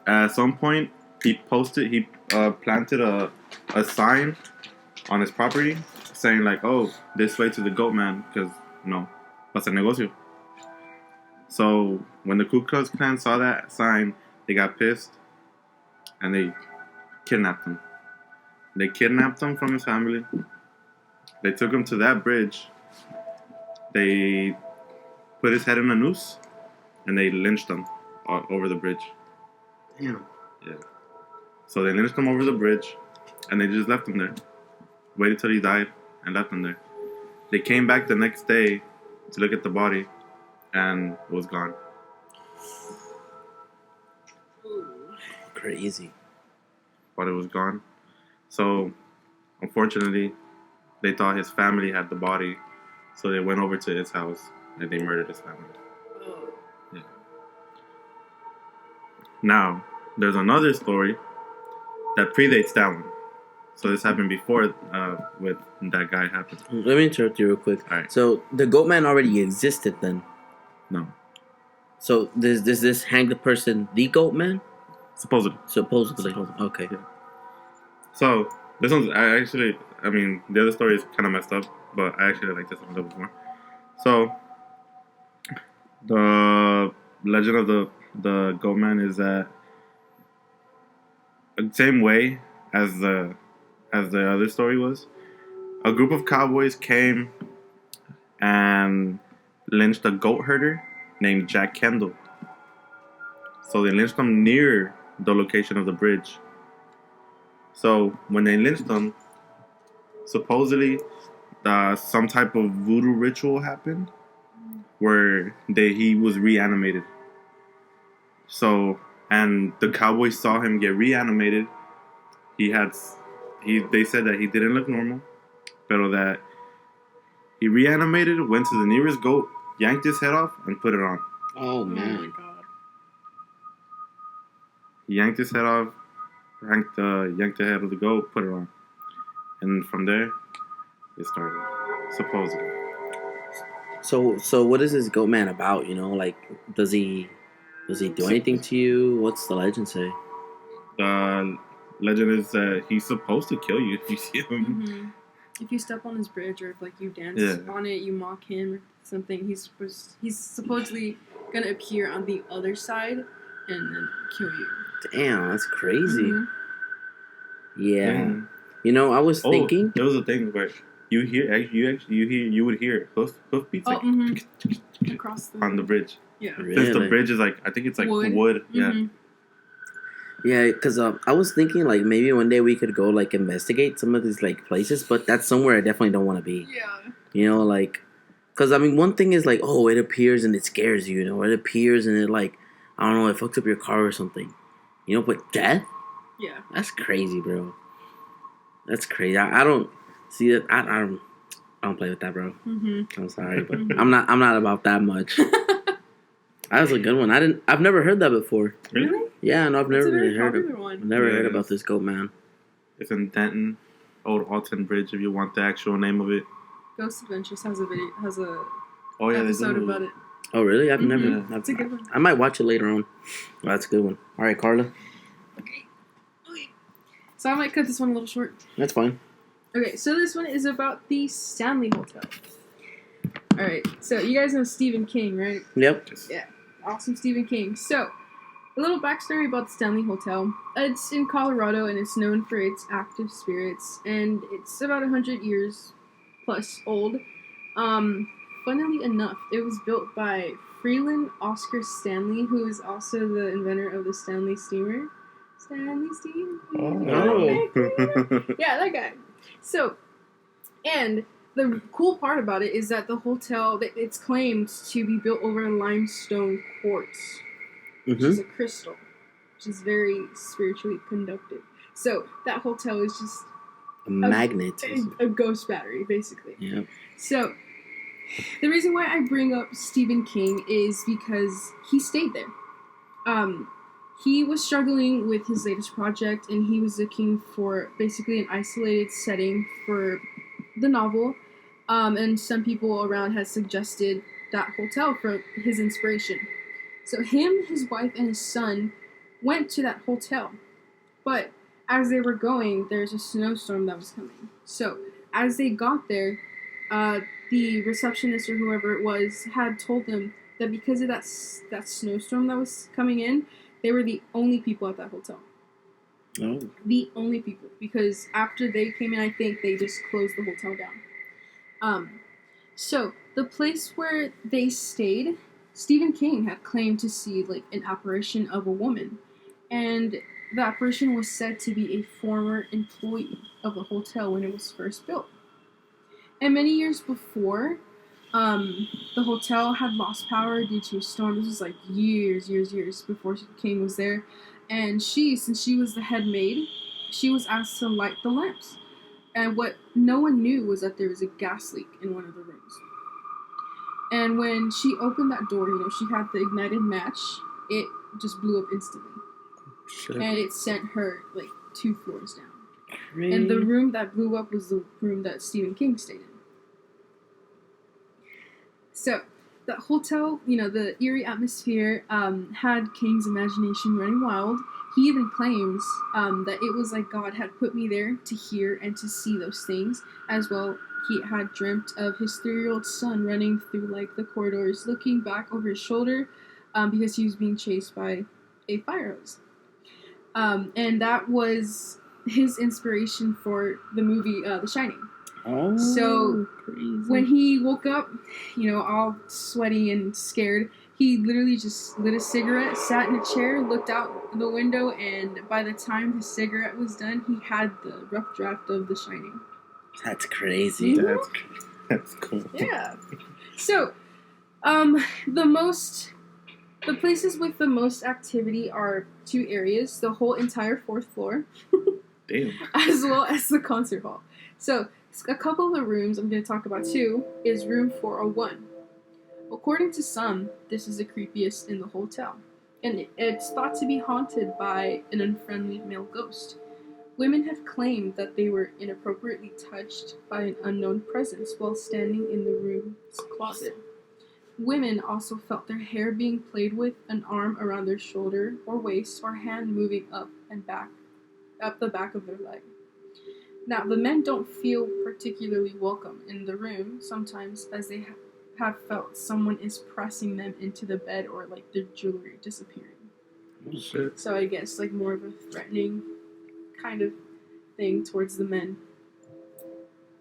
at some point, he planted a sign on his property saying like, "Oh, this way to the goat man, because pasa negocio." So when the Ku Klux Klan saw that sign, they got pissed and they kidnapped him. They kidnapped him from his family. They took him to that bridge. They put his head in a noose and they lynched him over the bridge. Damn. Yeah. So they lynched him over the bridge and they just left him there. Waited till he died and left him there. They came back the next day to look at the body and it was gone. Crazy. But it was gone. So, unfortunately, they thought his family had the body. So they went over to his house and they murdered his family. Yeah. Now, there's another story that predates that one. So this happened before with that guy happened. Let me interrupt you real quick. All right. So the goat man already existed then? No. So does this hang the person the goat man? Supposedly. Okay. Yeah. So this one's the other story is kind of messed up, but I actually like this one a little bit more. So The legend of the goat man is that the same way as the other story was. A group of cowboys came and lynched a goat herder named Jack Kendall. So they lynched him near the location of the bridge. So when they lynched him, supposedly some type of voodoo ritual happened where he was reanimated. So, and the cowboys saw him get reanimated. They said that he didn't look normal, but that he reanimated, went to the nearest goat, yanked his head off, and put it on. Oh Oh my man. god. He yanked his head off, yanked the head of the goat, put it on, and from there, it started. Supposedly, So what is this goat man about? You know, like does he do anything to you? What's the legend say? the legend is that he's supposed to kill you if you see him. Mm-hmm. If you step on his bridge or if like you dance on it, you mock him or something, he's supposedly gonna appear on the other side and then kill you. Damn, that's crazy. Mm-hmm. Yeah. Mm. You know, I was thinking. There was a thing where you would hear hoofbeats like Across the on the bridge. Yeah. Really? Since the bridge is like, I think it's like wood. Yeah. Mm-hmm. Yeah, because I was thinking like maybe one day we could go like investigate some of these like places, but that's somewhere I definitely don't want to be. Yeah. You know, like, because I mean, one thing is like, oh, it appears and it scares you. You know, it appears and it like, I don't know, it fucks up your car or something. You know, but death? Yeah. That's crazy, bro. That's crazy. I don't see it. I don't play with that, bro. Mm-hmm. I'm sorry, but I'm not about that much. That was a good one. I've never heard that before. Really? Yeah, no, I've It's never a very heard popular of. one. I've never Yeah, heard it about is. this goat man. It's in Denton, Old Alton Bridge. If you want the actual name of it. Ghost Adventures has a Oh yeah, episode they do. about it. Oh, really? I've Mhm. never. It's a good one. I might watch it later on. Oh, that's a good one. All right, Carla. Okay. So I might cut this one a little short. That's fine. Okay, so this one is about the Stanley Hotel. Alright, so you guys know Stephen King, right? Yep. Yeah, awesome Stephen King. So, a little backstory about the Stanley Hotel. It's in Colorado and it's known for its active spirits, and it's about 100 years plus old. Funnily enough, it was built by Freeland Oscar Stanley, who is also the inventor of the Stanley Steamer. Stanley Steamer. Oh. Yeah, that guy. So, and the cool part about it is that the hotel, it's claimed to be built over limestone quartz, which is a crystal, which is very spiritually conductive. So that hotel is just A magnet. a ghost battery, basically. Yep. So the reason why I bring up Stephen King is because he stayed there. He was struggling with his latest project, and he was looking for basically an isolated setting for the novel. And some people around had suggested that hotel for his inspiration. So him, his wife, and his son went to that hotel. But as they were going, there's a snowstorm that was coming. So as they got there, the receptionist or whoever it was had told them that because of that snowstorm that was coming in, they were the only people at that hotel. Oh. The only people. Because after they came in, I think they just closed the hotel down. So the place where they stayed, Stephen King had claimed to see like an apparition of a woman. And the apparition was said to be a former employee of the hotel when it was first built. And many years before, the hotel had lost power due to a storm. This was like years before King was there. And since she was the head maid, she was asked to light the lamps. And what no one knew was that there was a gas leak in one of the rooms. And when she opened that door, she had the ignited match, it just blew up instantly. Shit. And it sent her like 2 floors down. Crazy. And the room that blew up was the room that Stephen King stayed in. So, the hotel, the eerie atmosphere had King's imagination running wild. He even claims that it was like God had put me there to hear and to see those things, as well he had dreamt of his 3-year-old son running through like the corridors, looking back over his shoulder, because he was being chased by a fire hose. And that was his inspiration for the movie The Shining. Oh, so crazy. When he woke up, all sweaty and scared, he literally just lit a cigarette, sat in a chair, looked out the window, and by the time the cigarette was done, he had the rough draft of The Shining. That's crazy. Mm-hmm. That's cool. Yeah. So, the places with the most activity are 2 areas, the whole entire 4th floor, Damn. as well as the concert hall. So, a couple of the rooms I'm going to talk about too is room 401. According to some, this is the creepiest in the hotel, and it's thought to be haunted by an unfriendly male ghost. Women have claimed that they were inappropriately touched by an unknown presence while standing in the room's closet. Women also felt their hair being played with, an arm around their shoulder or waist, or hand moving up the back of their leg. Now, the men don't feel particularly welcome in the room sometimes, as they have felt someone is pressing them into the bed or like their jewelry disappearing. Oh, shit. So I guess like more of a threatening kind of thing towards the men.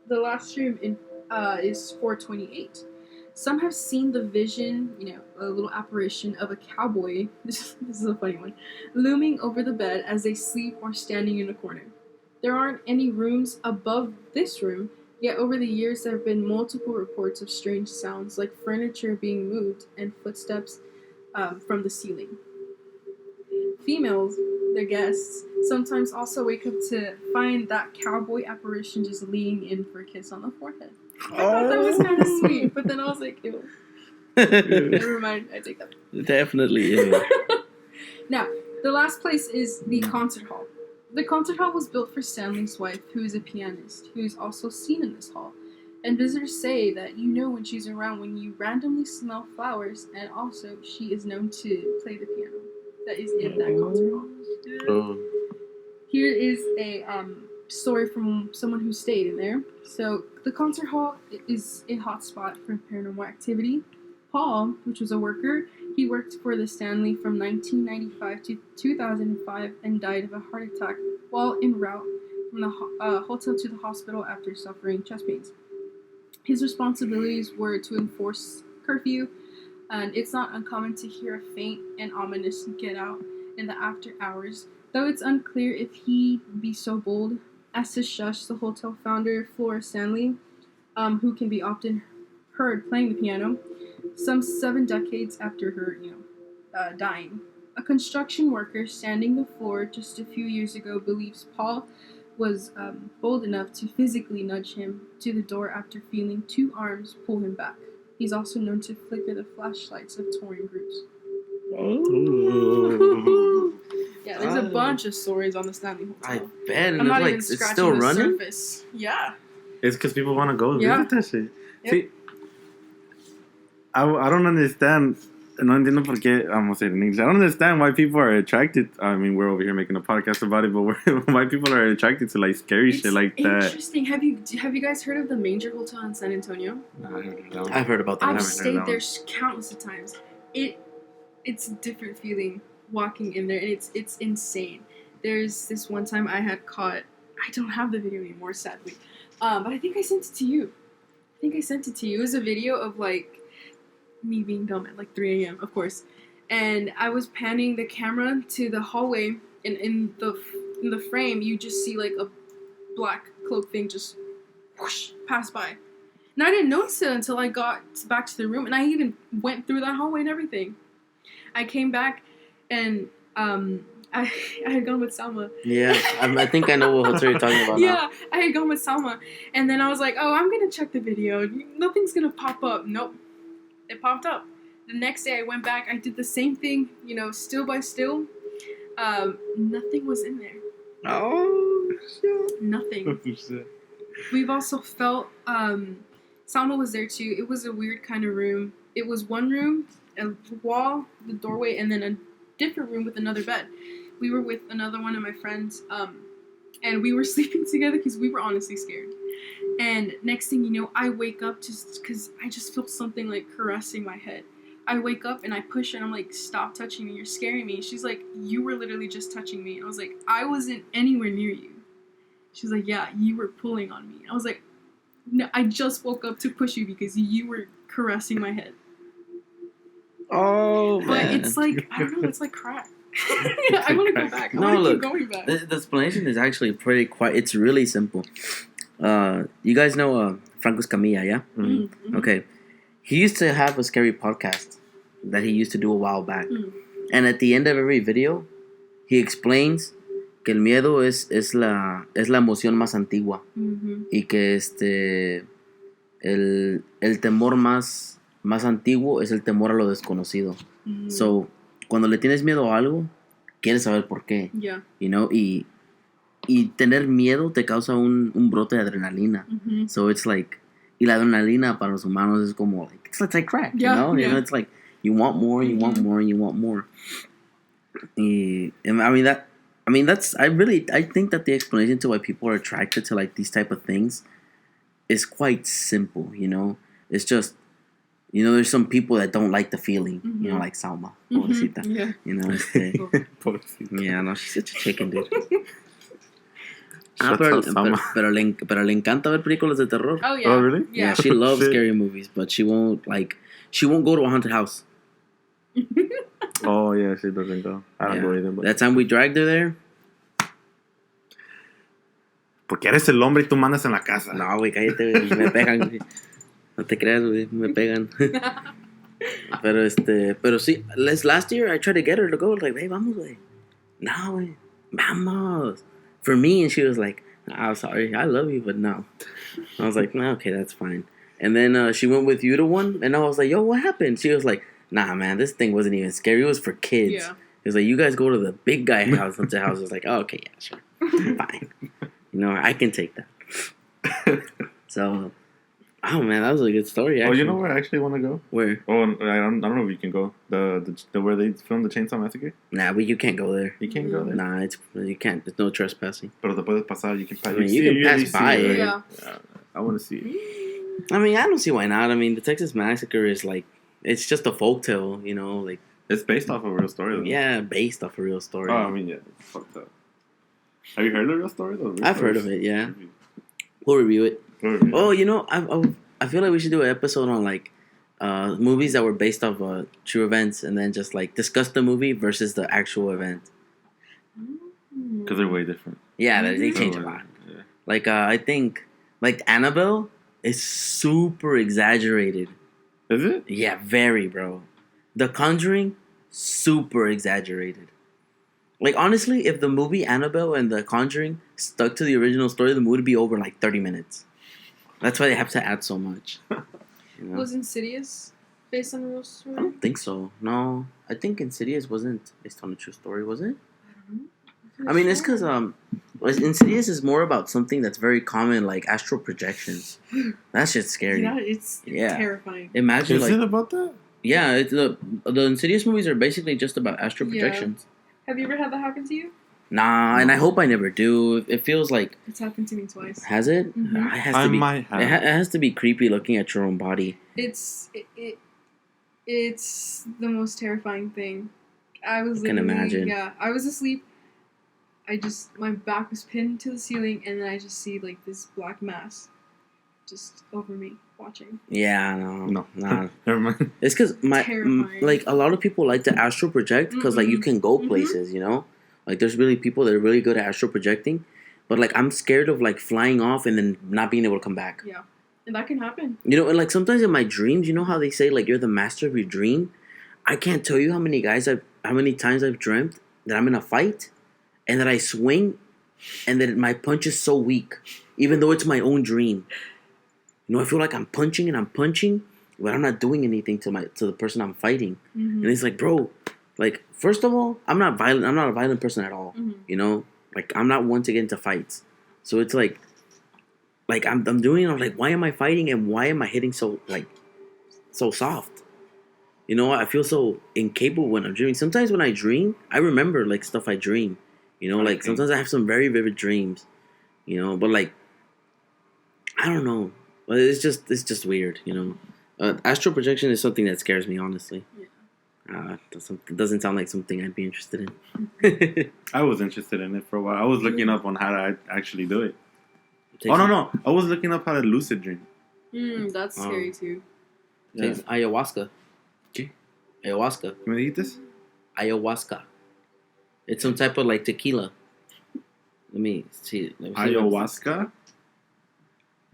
The last room is 428. Some have seen the vision, a little apparition of a cowboy, this is a funny one, looming over the bed as they sleep or standing in a corner. There aren't any rooms above this room, yet over the years there have been multiple reports of strange sounds like furniture being moved and footsteps from the ceiling. Females, their guests, sometimes also wake up to find that cowboy apparition just leaning in for a kiss on the forehead. I thought that was kind of sweet, but then I was like, ew. Never mind, I take that. Definitely, yeah. Now, the last place is the concert hall. The concert hall was built for Stanley's wife, who is a pianist, who is also seen in this hall. And visitors say that you know when she's around when you randomly smell flowers, and also she is known to play the piano. That is in that concert hall. Oh. Here is a story from someone who stayed in there. So, the concert hall is a hotspot for paranormal activity. Paul, which was a worker, he worked for the Stanley from 1995 to 2005 and died of a heart attack while en route from the hotel to the hospital after suffering chest pains. His responsibilities were to enforce curfew, and it's not uncommon to hear a faint and ominous get out in the after hours, though it's unclear if he'd be so bold as to shush the hotel founder, Flora Stanley, who can be often heard playing the piano, some 7 decades after her, dying. A construction worker standing the floor just a few years ago believes Paul was bold enough to physically nudge him to the door after feeling 2 arms pull him back. He's also known to flicker the flashlights of touring groups. Oh. Yeah, there's a bunch of stories on the Stanley Hotel. I bet. And I'm not like, even it's scratching still the running? surface. Yeah. It's because people want to go Yeah. visit that shit. Yep. See, I don't understand. No entiendo por qué, I'm going to say it in English. I don't understand why people are attracted. I mean, we're over here making a podcast about it, but why people are attracted to like scary shit like that. Interesting. Have you guys heard of the Manger Hotel in San Antonio? I've heard about that. I've heard stayed that there one. countless of times. It's a different feeling walking in there, and it's insane. There's this one time I had caught. I don't have the video anymore, sadly, but I think I sent it to you. It was a video of like me being dumb at like 3 a.m. of course, and I was panning the camera to the hallway, and in the frame you just see like a black cloak thing just whoosh pass by, and I didn't notice it until I got back to the room, and I even went through that hallway and everything. I came back, and I had gone with Salma. Yeah, I think I know what hotel you're talking about now. Yeah, I had gone with Salma, and then I was like, oh, I'm gonna check the video. Nothing's gonna pop up. Nope. It popped up. The next day I went back, I did the same thing, still by still. Nothing was in there. Oh, shit. Nothing. We've also felt, Salma was there too. It was a weird kind of room. It was one room, a wall, the doorway, and then a different room with another bed. We were with another one of my friends, and we were sleeping together because we were honestly scared. And next thing you know, I wake up just because I just feel something like caressing my head. I wake up and I push it and I'm like, stop touching me, you're scaring me. She's like, you were literally just touching me. And I was like, I wasn't anywhere near you. She's like, yeah, you were pulling on me. I was like, no, I just woke up to push you because you were caressing my head. Oh, But man. it's like, I don't know, it's like crack. I want to go back. I want to keep going back. The explanation is actually pretty quite. It's really simple. You guys know Franco Escamilla, yeah? Mm-hmm. Okay. He used to have a scary podcast that he used to do a while back. And at the end of every video, he explains que el miedo es la emoción más antigua. Y que el temor más antiguo es el temor a lo desconocido. So, cuando le tienes miedo a algo, quieres saber por qué. Yeah. You know, y tener miedo te causa un brote de adrenalina. So it's like, y la adrenalina para los humanos es como like, it's like crack, yeah, you know? Yeah. You know, it's like you want more, you want more, and you want more. And I think that the explanation to why people are attracted to like these type of things is quite simple, you know? It's just, you know, there's some people that don't like the feeling, you know, like Salma, pobrecita. Yeah. You know, Pobrecita. yeah, no, she's such a chicken, dude. Shut up, Salma. Pero le encanta ver películas de terror. Oh, yeah. Oh, really? Yeah, she loves scary movies, but she won't go to a haunted house. Oh, yeah, she doesn't go. I don't go either. But... That time we dragged her there. Porque eres el hombre y tú mandas en la casa. No, güey, cállate, güey, me pegan, güey. No te creas, güey, me pegan. Pero sí, last year I tried to get her to go, like, hey, vamos, güey. No, güey, vamos. For me, and she was like, I'm sorry, I love you, but no. I was like, no, okay, that's fine. And then she went with you to one, and I was like, yo, what happened? She was like, nah, man, this thing wasn't even scary. It was for kids. Yeah. It was like, you guys go to the big guy house. Haunted house. I was like, oh, okay, yeah, sure. Fine. You know, I can take that. So, oh, man, that was a good story, actually. Oh, you know where I actually want to go? Where? Oh, I don't know if you can go. The where they filmed the Chainsaw Massacre? Nah, but you can't go there. You can't go there? Nah, you can't. There's no trespassing. Pero te puedes pasar. You can pass. I mean, you can pass by it. Yeah. I want to see it. I mean, I don't see why not. I mean, the Texas Massacre is like, it's just a folktale, you know, like. It's based off of a real story, though. Yeah, based off a real story. Oh, I mean, yeah, it's fucked up. Have you heard of the real story, though? I've heard of it, yeah. We'll review it. Oh, you know, I feel like we should do an episode on, like, movies that were based off true events and then just, like, discuss the movie versus the actual event. Because they're way different. Yeah, they change a lot. Yeah. Like, I think, like, Annabelle is super exaggerated. Is it? Yeah, very, bro. The Conjuring, super exaggerated. Like, honestly, if the movie Annabelle and The Conjuring stuck to the original story, the movie would be over in like 30 minutes. That's why they have to add so much. You know? Was Insidious based on a real I story? don't think so. No, I think Insidious wasn't based on a true story, was it? I mean, it's because Insidious is more about something that's very common, like astral projections. That shit's scary. Yeah, it's terrifying. Imagine, Is like, it about that? yeah, the Insidious movies are basically just about astral projections. Have you ever had that happen to you? Nah, and I hope I never do. It feels like... It's happened to me twice. Has it? Mhm. It has I to be, might have. It has to be creepy looking at your own body. It's the most terrifying thing. I was I can literally, imagine. Yeah, I was asleep. My back was pinned to the ceiling, and then I just see like this black mass just over me watching. Yeah, no. Nah. Never mind. It's because Terrifying. like a lot of people like to astral project because like you can go places, you know. Like there's really people that are really good at astral projecting, but like I'm scared of like flying off and then not being able to come back. Yeah, and that can happen. You know, and like sometimes in my dreams, you know how they say like you're the master of your dream. I can't tell you how many times I've dreamt that I'm in a fight, and that I swing, and that my punch is so weak, even though it's my own dream. You know, I feel like I'm punching, but I'm not doing anything to the person I'm fighting. Mm-hmm. And it's like, bro, like first of all, I'm not violent. I'm not a violent person at all. Mm-hmm. You know, like I'm not one to get into fights. So it's like I'm doing it. I'm like, why am I fighting and why am I hitting so soft? You know, I feel so incapable when I'm dreaming. Sometimes when I dream, I remember like stuff I dream. You know, like sometimes I have some very vivid dreams. You know, but like I don't know. But it's just weird, you know. Astral projection is something that scares me, honestly. Yeah. It doesn't sound like something I'd be interested in. I was interested in it for a while. I was looking up on how to actually do it. Takes No. I was looking up how to lucid dream. That's scary too. Takes ayahuasca. ¿Qué? Ayahuasca. ¿Me dijiste? Ayahuasca. It's some type of like tequila. Let me see. Ayahuasca?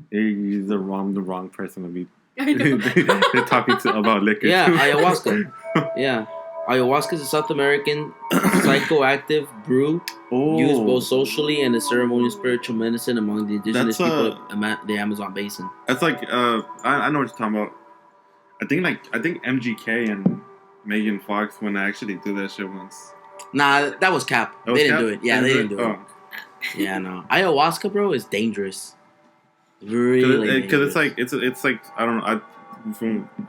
He's the wrong person to be I know. talking about liquor. Yeah, ayahuasca. Yeah. Ayahuasca is a South American psychoactive brew used both socially and as ceremonial spiritual medicine among the indigenous people of the Amazon basin. That's like I know what you're talking about. I think MGK and Megan Fox when I actually did that shit once. Nah, that was cap. They didn't do it. Yeah, they didn't do it. Oh. Yeah, no. Ayahuasca, bro, is dangerous. Really, because it's like I don't know.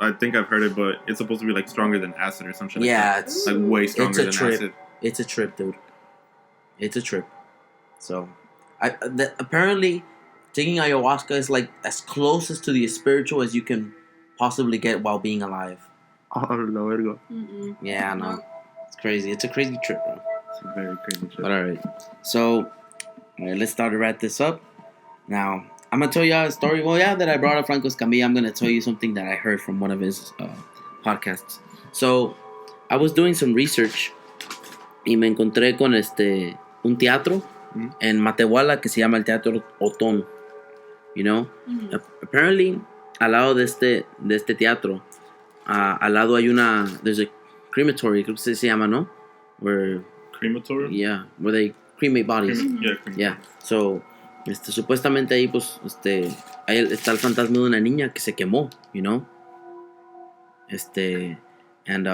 I think I've heard it, but it's supposed to be like stronger than acid or something. Yeah, like that. it's like way stronger than trip. acid. It's a trip, dude. It's a trip. So, apparently, taking ayahuasca is like as closest to the spiritual as you can possibly get while being alive. Oh, no, there you Mm-mm. Yeah, no, it's crazy. It's a crazy trip, bro. It's a very crazy trip. But all right, so all right, let's start to wrap this up. Now, I'm gonna tell you a story. Well, yeah, that I brought up Franco Escamilla. I'm gonna tell you something that I heard from one of his podcasts. So, I was doing some research y me encontré con un teatro en Matehuala que se llama el Teatro Otón. You know, apparently, al lado de este teatro, al lado hay there's a crematory, creo que se llama, ¿no? Where crematory. Yeah, where they cremate bodies. Yeah. So, supuestamente ahí, pues, ahí está el fantasma de una niña que se quemó, you know. And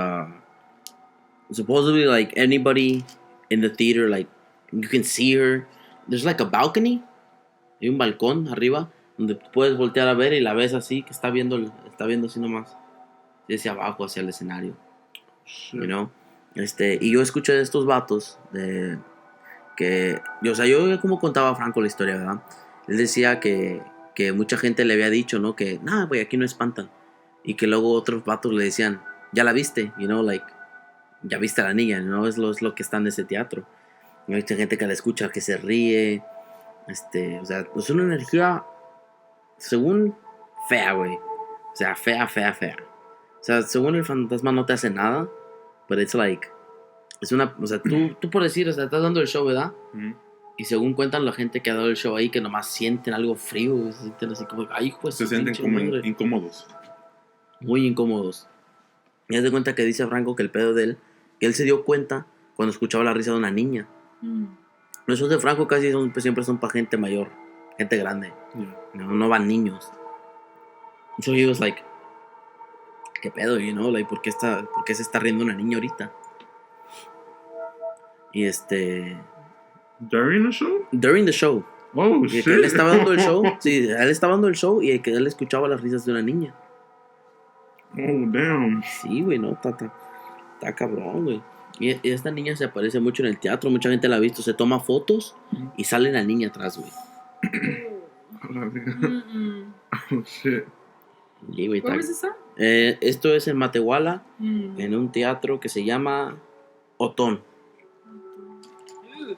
supposedly, like, anybody in the theater, like, you can see her. There's like a balcony. Hay un balcón arriba donde puedes voltear a ver y la ves así, que está viendo así nomás. Hacia abajo, hacia el escenario. You know. Y yo escuché de estos vatos yo como contaba Franco la historia, ¿verdad? Él decía que mucha gente le había dicho, ¿no? Que, nah, güey, aquí no espantan. Y que luego otros vatos le decían, ya la viste, you know, like, ya viste a la niña, ¿no? Es lo que está en ese teatro. Y hay mucha gente que la escucha, que se ríe. O sea, es una energía, según, fea, güey. O sea, fea. O sea, según el fantasma no te hace nada, pero it's like, o sea, tú por decir, o sea, estás dando el show, ¿verdad? Y según cuentan la gente que ha dado el show ahí, que nomás sienten algo frío, se sienten así como, ay, pues. Se sienten como incómodos. Muy incómodos. Y haz de cuenta que dice Franco que el pedo de él, que él se dio cuenta cuando escuchaba la risa de una niña. Los shows de Franco casi siempre son para gente mayor, gente grande. No van niños. So he was like, ¿qué pedo, you know? Like, ¿por qué se está riendo una niña ahorita? Y ¿During the show? During the show. Oh, y shit. que él estaba dando el show. Sí, él estaba dando el show y que él escuchaba las risas de una niña. Oh, damn. Sí, güey, no, está cabrón, güey. Y esta niña se aparece mucho en el teatro, mucha gente la ha visto, se toma fotos y sale la niña atrás, güey. Oh, shit. Sí, güey, Where was this at? Esto es en Matehuala, en un teatro que se llama Otón.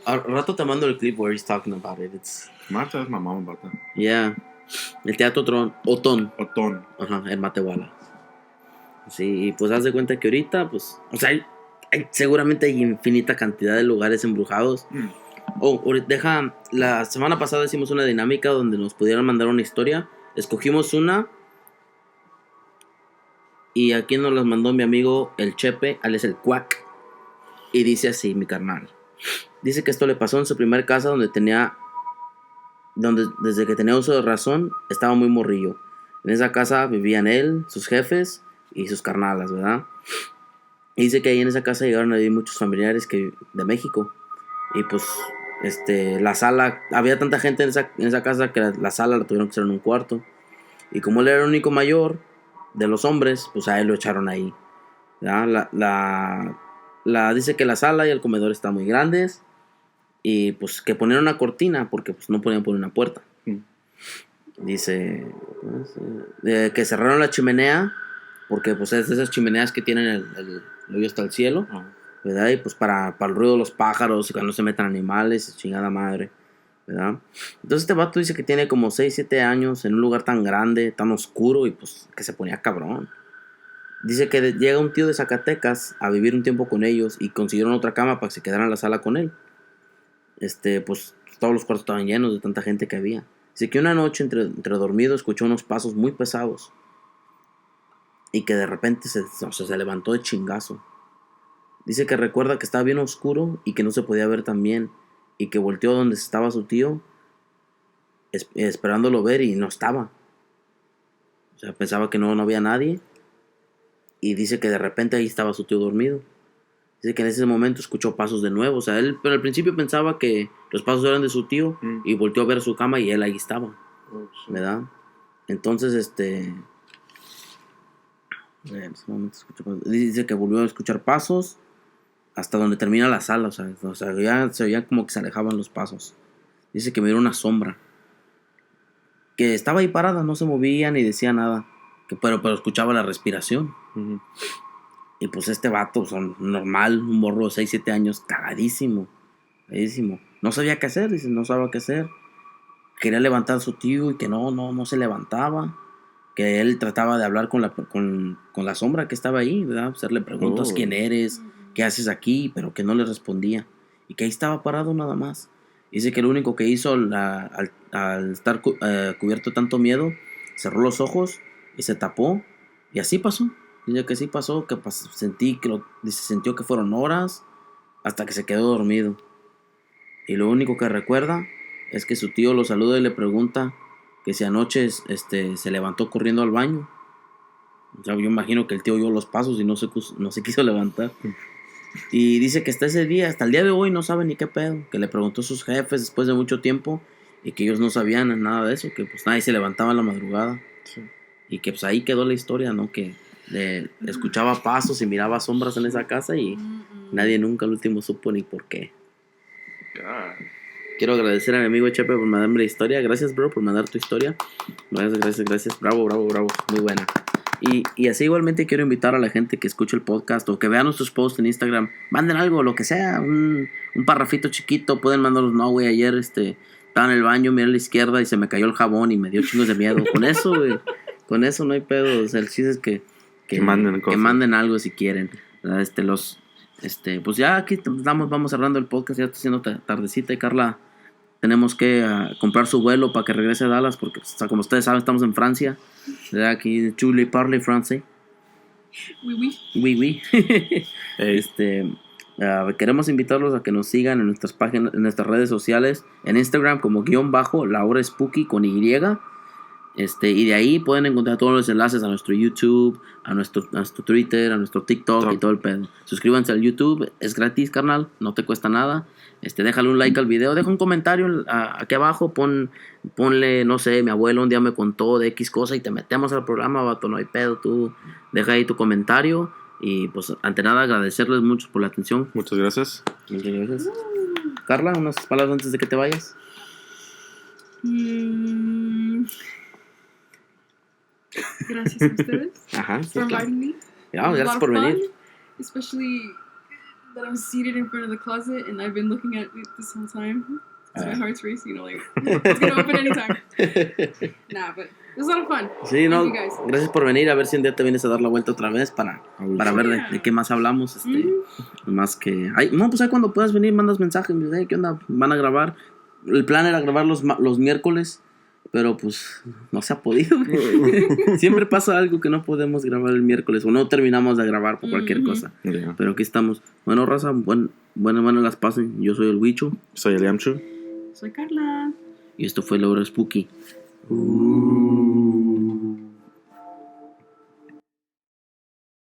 Al rato te mando el clip where he's talking about it. Marta es my mom about that. Yeah. El teatro Otón. Otón. Ajá, en Matehuala. Sí, y pues haz de cuenta que ahorita, pues, o sea, seguramente hay infinita cantidad de lugares embrujados. La semana pasada hicimos una dinámica donde nos pudieran mandar una historia. Escogimos una. Y aquí nos las mandó mi amigo el Chepe, alias el Cuac. Y dice así, mi carnal. Dice que esto le pasó en su primer casa donde desde que tenía uso de razón, estaba muy morrillo. En esa casa vivían él, sus jefes y sus carnalas, ¿verdad? Y dice que ahí en esa casa llegaron a vivir muchos familiares de México. Y pues, la sala, había tanta gente en esa casa que la sala la tuvieron que hacer en un cuarto. Y como él era el único mayor de los hombres, pues a él lo echaron ahí, ¿verdad? Dice que la sala y el comedor están muy grandes. Y pues que poner una cortina porque pues no podían poner una puerta. Dice que cerraron la chimenea porque pues es de esas chimeneas que tienen el hoyo hasta el cielo, ¿verdad? Y pues para el ruido de los pájaros y que no se metan animales, chingada madre, ¿verdad? Entonces este vato dice que tiene como 6, 7 años en un lugar tan grande, tan oscuro y pues que se ponía cabrón. Dice que llega un tío de Zacatecas a vivir un tiempo con ellos y consiguieron otra cama para que se quedaran en la sala con él. Pues todos los cuartos estaban llenos de tanta gente que había. Dice que una noche entre dormido escuchó unos pasos muy pesados y que de repente se levantó de chingazo. Dice que recuerda que estaba bien oscuro y que no se podía ver tan bien y que volteó donde estaba su tío esperándolo ver y no estaba. O sea, pensaba que no había nadie y dice que de repente ahí estaba su tío dormido. Dice que en ese momento escuchó pasos de nuevo. O sea, él pero al principio pensaba que los pasos eran de su tío y volteó a ver su cama y él ahí estaba, ¿verdad? Entonces, en ese momento dice que volvió a escuchar pasos hasta donde termina la sala. O sea ya se veía como que se alejaban los pasos. Dice que miró una sombra que estaba ahí parada, no se movía ni decía nada, pero escuchaba la respiración. Y pues este vato, son normal, un morro de 6, 7 años, cagadísimo. No sabía qué hacer, dice, no sabía qué hacer. Quería levantar a su tío y que no se levantaba. Que él trataba de hablar con la sombra que estaba ahí, ¿verdad? Hacerle preguntas, ¿quién eres? ¿Qué haces aquí? Pero que no le respondía. Y que ahí estaba parado nada más. Dice que lo único que hizo al estar cubierto de tanto miedo, cerró los ojos y se tapó. Y así pasó. Dice que sí pasó, que sintió que fueron horas hasta que se quedó dormido. Y lo único que recuerda es que su tío lo saluda y le pregunta que si anoche se levantó corriendo al baño. O sea, yo imagino que el tío oyó los pasos y no se quiso levantar. Y dice que hasta el día de hoy no sabe ni qué pedo. Que le preguntó a sus jefes después de mucho tiempo y que ellos no sabían nada de eso, que pues nadie se levantaba en la madrugada. Sí. Y que pues ahí quedó la historia, ¿no? Que escuchaba pasos y miraba sombras en esa casa y nadie nunca al último supo ni por qué. God. Quiero agradecer a mi amigo Chepe por mandarme la historia. Gracias, bro, por mandar tu historia. Gracias. Bravo. Muy buena. Y así igualmente quiero invitar a la gente que escuche el podcast o que vea nuestros posts en Instagram. Manden algo, lo que sea. Un parrafito chiquito. Pueden mandarlos. No, güey, ayer estaba en el baño, miré a la izquierda y se me cayó el jabón y me dio chingos de miedo. Con eso, güey. Con eso no hay pedo. O sea, el chiste es que manden algo si quieren. Pues ya aquí vamos cerrando el podcast. Ya está haciendo tardecita y Carla tenemos que comprar su vuelo para que regrese a Dallas porque, o sea, como ustedes saben, estamos en Francia. Aquí, Chule parle français. Oui. Queremos invitarlos a que nos sigan en nuestras páginas, en nuestras redes sociales, en Instagram como _ la hora spooky con Y. Y de ahí pueden encontrar todos los enlaces a nuestro YouTube, a nuestro Twitter, a nuestro TikTok y todo el pedo. Suscríbanse al YouTube, es gratis, carnal, no te cuesta nada. Déjale un like al video, deja un comentario aquí abajo, ponle, no sé, mi abuelo un día me contó de X cosa y te metemos al programa, vato, no hay pedo, tú deja ahí tu comentario. Y pues, ante nada, agradecerles mucho por la atención. Muchas gracias. Carla, unas palabras antes de que te vayas. Gracias a ustedes for inviting me. Gracias por venir. Especially that I'm seated in front of the closet and I've been looking at it this whole time. My heart's racing, like it's gonna open anytime. But it was a lot of fun. Sí, no, gracias por venir. A ver si un día te vienes a dar la vuelta otra vez para ver de qué más hablamos. Más que pues ahí cuando puedas venir mandas mensajes, ¿qué onda? Van a grabar. El plan era grabar los miércoles, pero pues no se ha podido. Siempre pasa algo que no podemos grabar el miércoles o no terminamos de grabar por cualquier cosa. Pero aquí estamos. Bueno, raza, bueno, las pasen. Yo soy el Huicho. Soy el Yamchu. Soy Carla. Y esto fue La Hora Spooky.